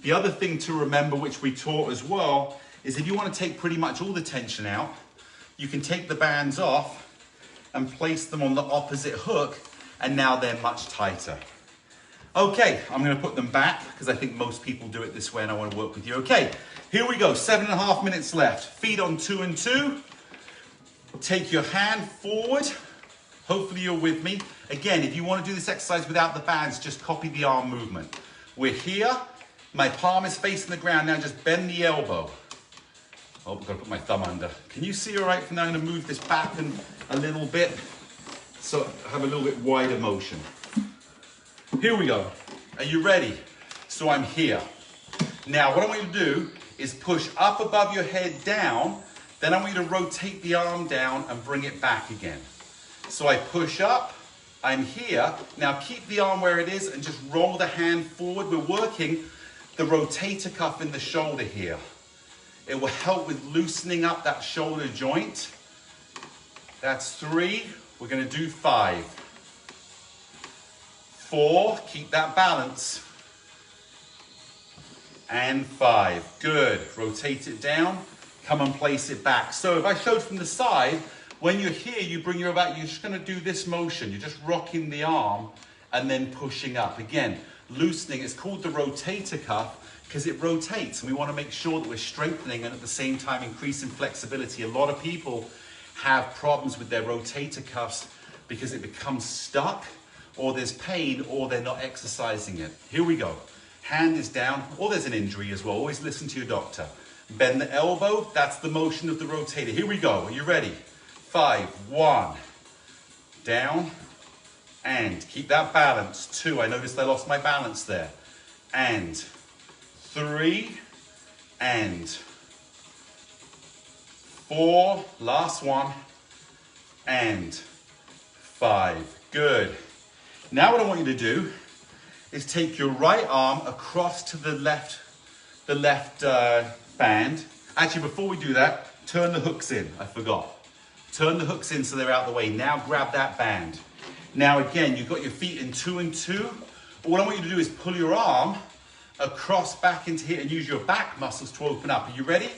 The other thing to remember, which we taught as well, is if you want to take pretty much all the tension out, you can take the bands off and place them on the opposite hook, and now they're much tighter. Okay, I'm going to put them back because I think most people do it this way and I want to work with you. Okay, here we go, 7.5 minutes left. Feet on 2 and 2. Take your hand forward. Hopefully you're with me. Again, if you want to do this exercise without the bands, just copy the arm movement. We're here. My palm is facing the ground. Now just bend the elbow. Oh, I've got to put my thumb under. Can you see all right? Now I'm going to move this back a little bit so I have a little bit wider motion. Here we go. Are you ready? So I'm here. Now what I want you to do is push up above your head down. Then I want you to rotate the arm down and bring it back again. So I push up. I'm here. Now keep the arm where it is and just roll the hand forward. We're working the rotator cuff in the shoulder here. It will help with loosening up that shoulder joint. That's 3. We're going to do 5. 4, keep that balance. And 5, good. Rotate it down, come and place it back. So if I showed from the side, When you're here, you bring your back, you're just gonna do this motion. You're just rocking the arm and then pushing up. Again, loosening, it's called the rotator cuff because it rotates, and we wanna make sure that we're strengthening and at the same time increasing flexibility. A lot of people have problems with their rotator cuffs because it becomes stuck, or there's pain, or they're not exercising it. Here we go. Hand is down, or there's an injury as well. Always listen to your doctor. Bend the elbow, that's the motion of the rotator. Here we go, are you ready? 5, 1, down, and keep that balance. 2, I noticed I lost my balance there. And 3, and 4, last one, and 5. Good. Now what I want you to do is take your right arm across to the left band. Actually, before we do that, turn the hooks in. I forgot. Turn the hooks in so they're out of the way. Now grab that band. Now again, you've got your feet in 2 and 2. But what I want you to do is pull your arm across back into here and use your back muscles to open up. Are you ready?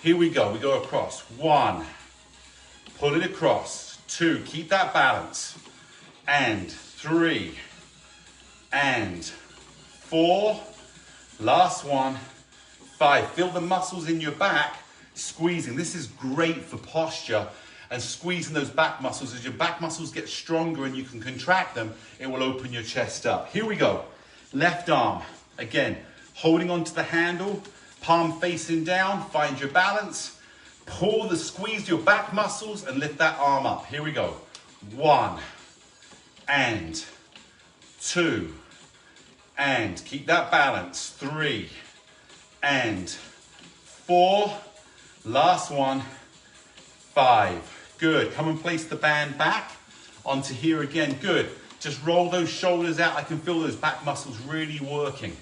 Here we go. We go across. 1. Pull it across. 2. Keep that balance. And 3. And 4. Last one. 5. Feel the muscles in your back squeezing. This is great for posture and squeezing those back muscles. As your back muscles get stronger and you can contract them, it will open your chest up. Here we go. Left arm. Again, holding onto the handle, palm facing down, find your balance. Squeeze your back muscles and lift that arm up. Here we go. 1, and 2, and keep that balance. 3, and 4, last one, 5. Good. Come and place the band back onto here again. Good. Just roll those shoulders out. I can feel those back muscles really working.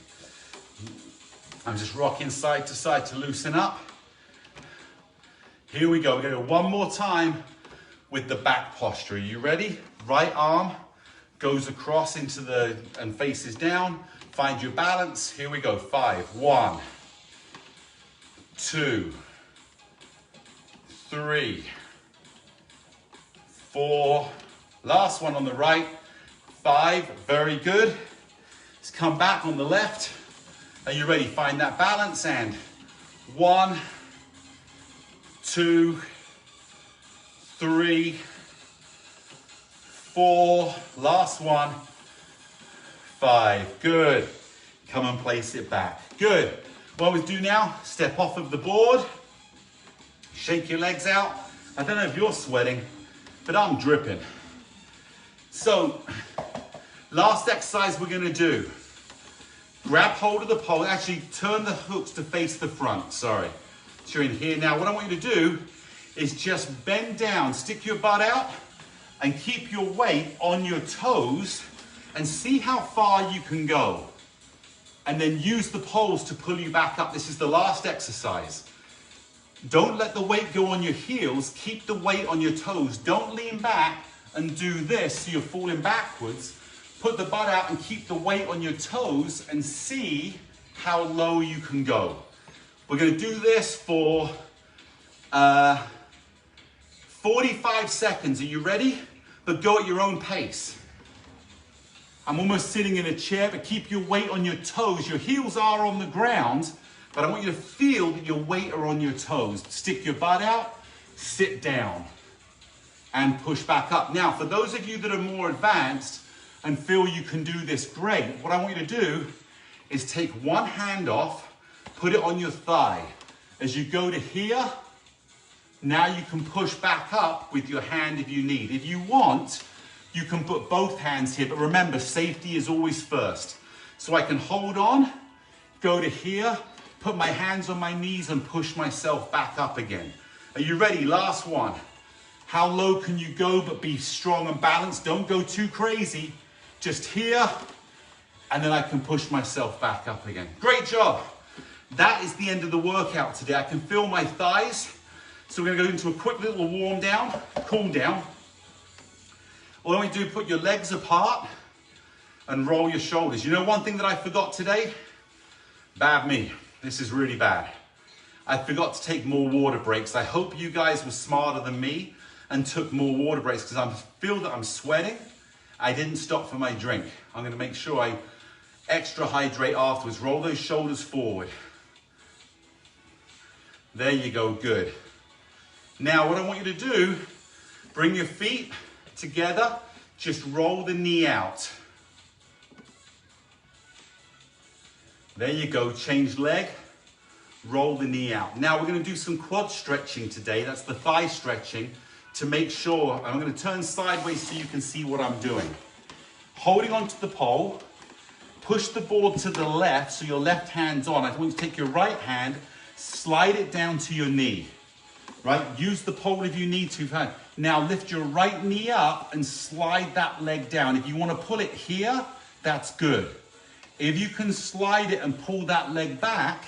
I'm just rocking side to loosen up. Here we go. We're going to go one more time with the back posture. Are you ready? Right arm goes across into and faces down. Find your balance. Here we go. 5. 1, 2, 3, 4. Last one on the right. 5. Very good. Let's come back on the left. Are you ready? Find that balance and 1, 2, 3, 4. Last one. 5. Good. Come and place it back. Good. What we do now, step off of the board. Shake your legs out. I don't know if you're sweating, but I'm dripping. So, last exercise we're going to do. Grab hold of the pole. Actually, turn the hooks to face the front. Sorry. So you're in here. Now, what I want you to do is just bend down, stick your butt out, and keep your weight on your toes, and see how far you can go. And then use the poles to pull you back up. This is the last exercise. Don't let the weight go on your heels. Keep the weight on your toes. Don't lean back and do this so you're falling backwards. Put the butt out and keep the weight on your toes and see how low you can go. We're going to do this for 45 seconds. Are you ready? But go at your own pace. I'm almost sitting in a chair, but keep your weight on your toes. Your heels are on the ground, but I want you to feel that your weight are on your toes. Stick your butt out, sit down, and push back up. Now, for those of you that are more advanced and feel you can do this great, what I want you to do is take one hand off, put it on your thigh. As you go to here, now you can push back up with your hand if you need. If you want, you can put both hands here, but remember, safety is always first. So I can hold on, go to here, put my hands on my knees and push myself back up again. Are you ready? Last one. How low can you go but be strong and balanced? Don't go too crazy. Just here, and then I can push myself back up again. Great job. That is the end of the workout today. I can feel my thighs. So we're going to go into a quick little warm down, cool down. All I want you to do, put your legs apart and roll your shoulders. You know one thing that I forgot today? Bad me. This is really bad. I forgot to take more water breaks. I hope you guys were smarter than me and took more water breaks because I feel that I'm sweating. I didn't stop for my drink. I'm gonna make sure I extra hydrate afterwards. Roll those shoulders forward. There you go, good. Now what I want you to do, bring your feet together, just roll the knee out. There you go, change leg, roll the knee out. Now we're gonna do some quad stretching today. That's the thigh stretching to make sure, I'm gonna turn sideways so you can see what I'm doing. Holding onto the pole, push the board to the left so your left hand's on. I want you to take your right hand, slide it down to your knee, right? Use the pole if you need to. Now lift your right knee up and slide that leg down. If you wanna pull it here, that's good. If you can slide it and pull that leg back,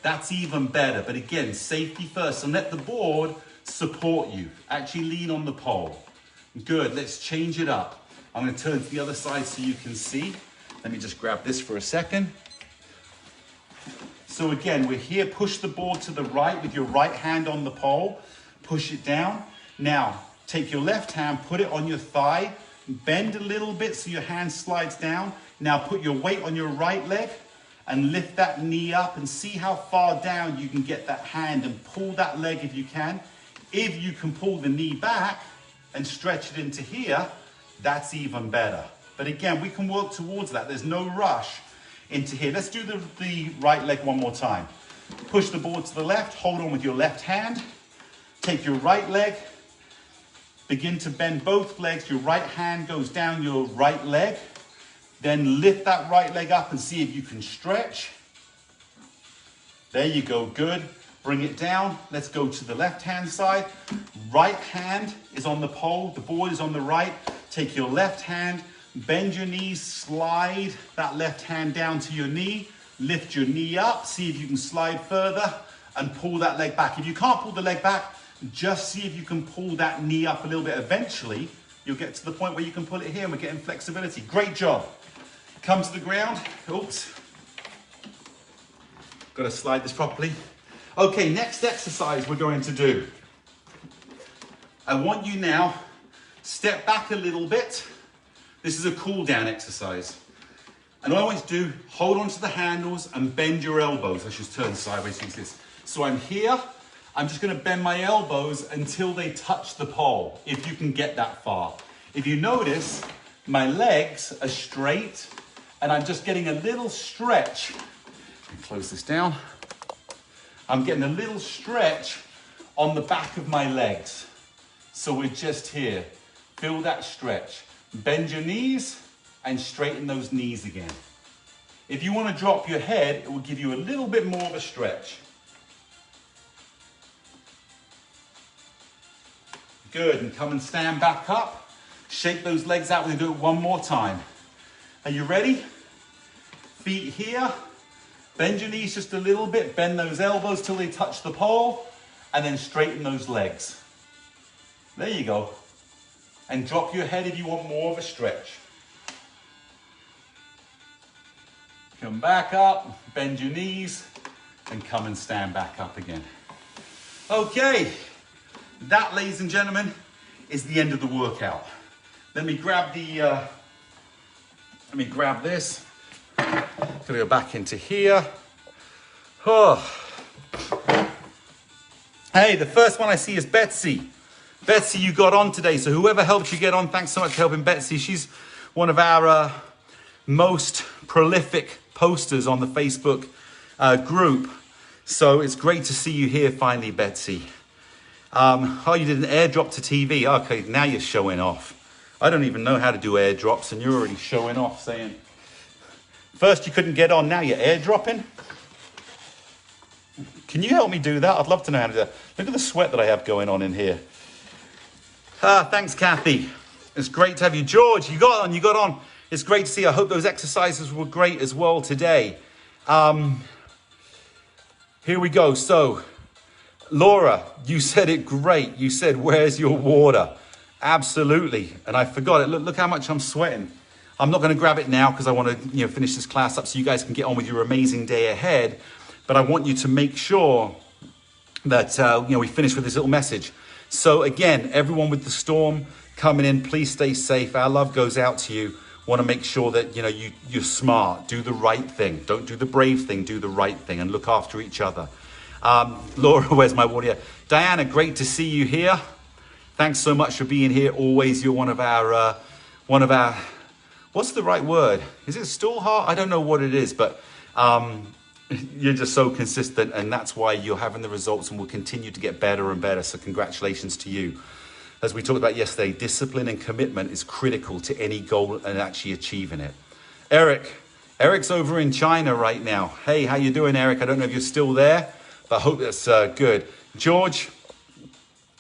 that's even better. But again, safety first, and let the board support you. Actually lean on the pole. Good, let's change it up. I'm gonna turn to the other side so you can see. Let me just grab this for a second. So again, we're here, push the board to the right with your right hand on the pole, push it down. Now, take your left hand, put it on your thigh, bend a little bit so your hand slides down. Now put your weight on your right leg and lift that knee up and see how far down you can get that hand and pull that leg if you can. If you can pull the knee back and stretch it into here, that's even better. But again, we can work towards that. There's no rush into here. Let's do the right leg one more time. Push the board to the left, hold on with your left hand. Take your right leg, begin to bend both legs. Your right hand goes down your right leg. Then lift that right leg up and see if you can stretch. There you go, good. Bring it down. Let's go to the left hand side. Right hand is on the pole, the board is on the right. Take your left hand, bend your knees, slide that left hand down to your knee. Lift your knee up, see if you can slide further and pull that leg back. If you can't pull the leg back, just see if you can pull that knee up a little bit. Eventually, you'll get to the point where you can pull it here and we're getting flexibility. Great job. Come to the ground. Oops. Got to slide this properly. Okay, next exercise we're going to do. I want you now, step back a little bit. This is a cool down exercise. And all I want you to do, hold onto the handles and bend your elbows. Let's just turn sideways like this. So I'm here. I'm just going to bend my elbows until they touch the pole, if you can get that far. If you notice, my legs are straight and I'm just getting a little stretch. Let me close this down. I'm getting a little stretch on the back of my legs. So we're just here. Feel that stretch. Bend your knees and straighten those knees again. If you want to drop your head, it will give you a little bit more of a stretch. Good, and come and stand back up. Shake those legs out. We're going to do it one more time. Are you ready? Feet here. Bend your knees just a little bit. Bend those elbows till they touch the pole. And then straighten those legs. There you go. And drop your head if you want more of a stretch. Come back up. Bend your knees. And come and stand back up again. Okay. That, ladies and gentlemen, is the end of the workout. Let me grab this. Gonna go back into here. Oh. Hey, the first one I see is Betsy. Betsy, you got on today. So whoever helped you get on, thanks so much for helping Betsy. She's one of our most prolific posters on the Facebook group. So it's great to see you here finally, Betsy. Oh, you did an airdrop to TV. Okay, now you're showing off. I don't even know how to do airdrops and you're already showing off saying, first you couldn't get on, now you're airdropping. Can you help me do that? I'd love to know how to do that. Look at the sweat that I have going on in here. Thanks, Kathy. It's great to have you. George, you got on. It's great to see. I hope those exercises were great as well today. Here we go. So, Laura, you said it great. You said, where's your water? Absolutely. And I forgot it. Look how much I'm sweating. I'm not going to grab it now because I want to finish this class up so you guys can get on with your amazing day ahead. But I want you to make sure that we finish with this little message. So again, everyone with the storm coming in, please stay safe. Our love goes out to you. Want to make sure that you're smart, do the right thing. Don't do the brave thing, do the right thing, and look after each other. Laura, where's my water? Diana, great to see you here. Thanks so much for being here. Always, you're one of our, what's the right word? Is it stool heart? I don't know what it is, but you're just so consistent, and that's why you're having the results and will continue to get better and better. So congratulations to you. As we talked about yesterday, discipline and commitment is critical to any goal and actually achieving it. Eric's over in China right now. Hey, how you doing, Eric? I don't know if you're still there, but I hope that's good. George,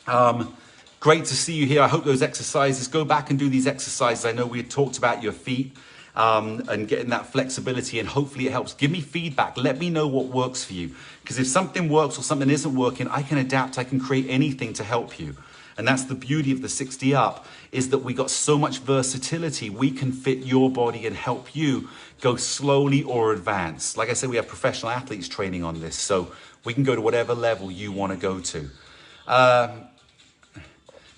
great to see you here. I hope those exercises, go back and do these exercises. I know we had talked about your feet and getting that flexibility, and hopefully it helps. Give me feedback. Let me know what works for you. Because if something works or something isn't working, I can adapt. I can create anything to help you. And that's the beauty of the 60 Up, is that we got so much versatility. We can fit your body and help you go slowly or advance. Like I said, we have professional athletes training on this, so we can go to whatever level you want to go to.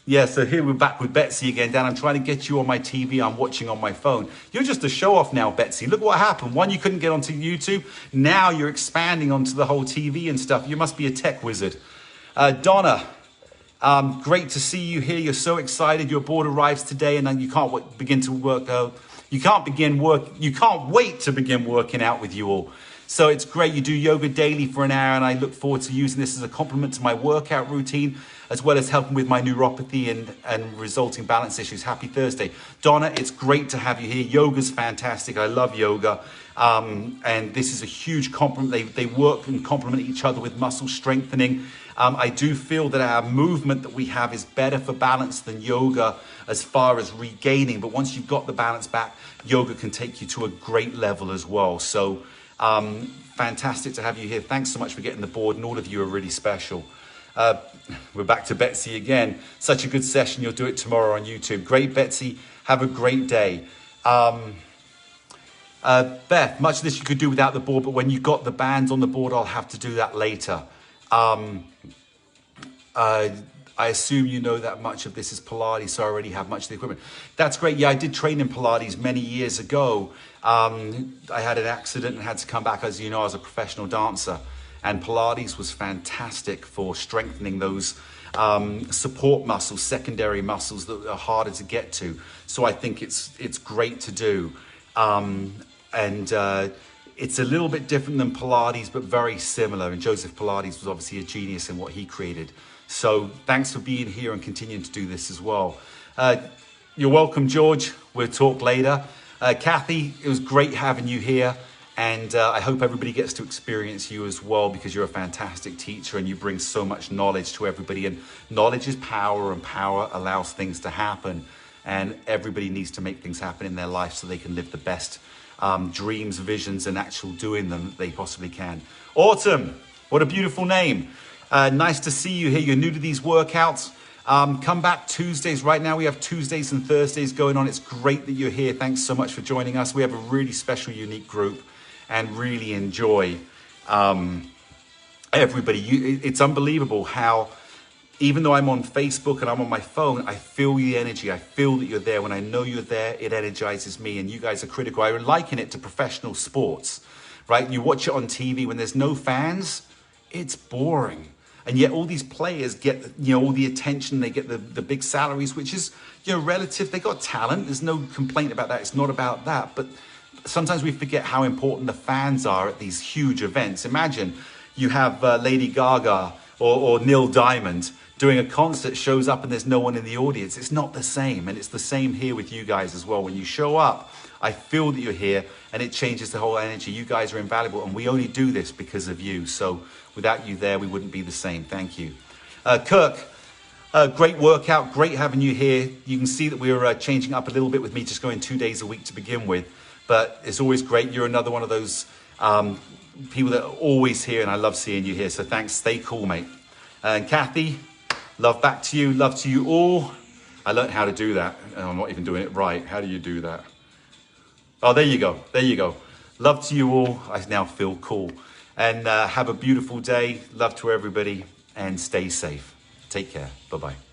Yeah, so here we're back with Betsy again. Dan, I'm trying to get you on my TV. I'm watching on my phone. You're just a show off now, Betsy. Look what happened. One, you couldn't get onto YouTube. Now you're expanding onto the whole TV and stuff. You must be a tech wizard. Donna, great to see you here. You're so excited. Your board arrives today, and then you can't begin to work. You can't wait to begin working out with you all. So it's great. You do yoga daily for an hour, and I look forward to using this as a complement to my workout routine, as well as helping with my neuropathy and resulting balance issues. Happy Thursday. Donna, it's great to have you here. Yoga's fantastic. I love yoga. And this is a huge complement. They work and complement each other with muscle strengthening. I do feel that our movement that we have is better for balance than yoga as far as regaining. But once you've got the balance back, yoga can take you to a great level as well. So fantastic to have you here. Thanks so much for getting the board, and all of you are really special. We're back to Betsy again. Such a good session. You'll do it tomorrow on YouTube. Great, Betsy. Have a great day. Beth, much of this you could do without the board, but when you got the bands on the board, I'll have to do that later. I assume you know that much of this is Pilates, so I already have much of the equipment. That's great. Yeah, I did train in Pilates many years ago. I had an accident and had to come back. As you know, I was a professional dancer, and Pilates was fantastic for strengthening those support muscles, secondary muscles that are harder to get to. So I think it's great to do. It's a little bit different than Pilates, but very similar. And Joseph Pilates was obviously a genius in what he created. So thanks for being here and continuing to do this as well. You're welcome, George. We'll talk later. Kathy, it was great having you here. And I hope everybody gets to experience you as well, because you're a fantastic teacher and you bring so much knowledge to everybody. And knowledge is power, and power allows things to happen. And everybody needs to make things happen in their life so they can live the best dreams, visions, and actual doing them that they possibly can. Autumn, what a beautiful name. Nice to see you here. You're new to these workouts. Come back Tuesdays. Right now we have Tuesdays and Thursdays going on. It's great that you're here. Thanks so much for joining us. We have a really special, unique group, and really enjoy everybody. It's unbelievable how, even though I'm on Facebook and I'm on my phone, I feel the energy. I feel that you're there. When I know you're there, it energizes me, and you guys are critical. I liken it to professional sports, right? You watch it on TV. When there's no fans, it's boring. And yet all these players get, all the attention. They get the big salaries, which is, relative. They got talent. There's no complaint about that. It's not about that. But sometimes we forget how important the fans are at these huge events. Imagine you have Lady Gaga or Neil Diamond doing a concert, shows up and there's no one in the audience. It's not the same. And it's the same here with you guys as well. When you show up, I feel that you're here, and it changes the whole energy. You guys are invaluable, and we only do this because of you. So without you there, we wouldn't be the same. Thank you. Kirk, great workout. Great having you here. You can see that we're changing up a little bit with me just going 2 days a week to begin with. But it's always great. You're another one of those people that are always here, and I love seeing you here. So thanks. Stay cool, mate. And Kathy, love back to you. Love to you all. I learned how to do that. I'm not even doing it right. How do you do that? Oh, there you go. There you go. Love to you all. I now feel cool. And have a beautiful day. Love to everybody, and stay safe. Take care. Bye-bye.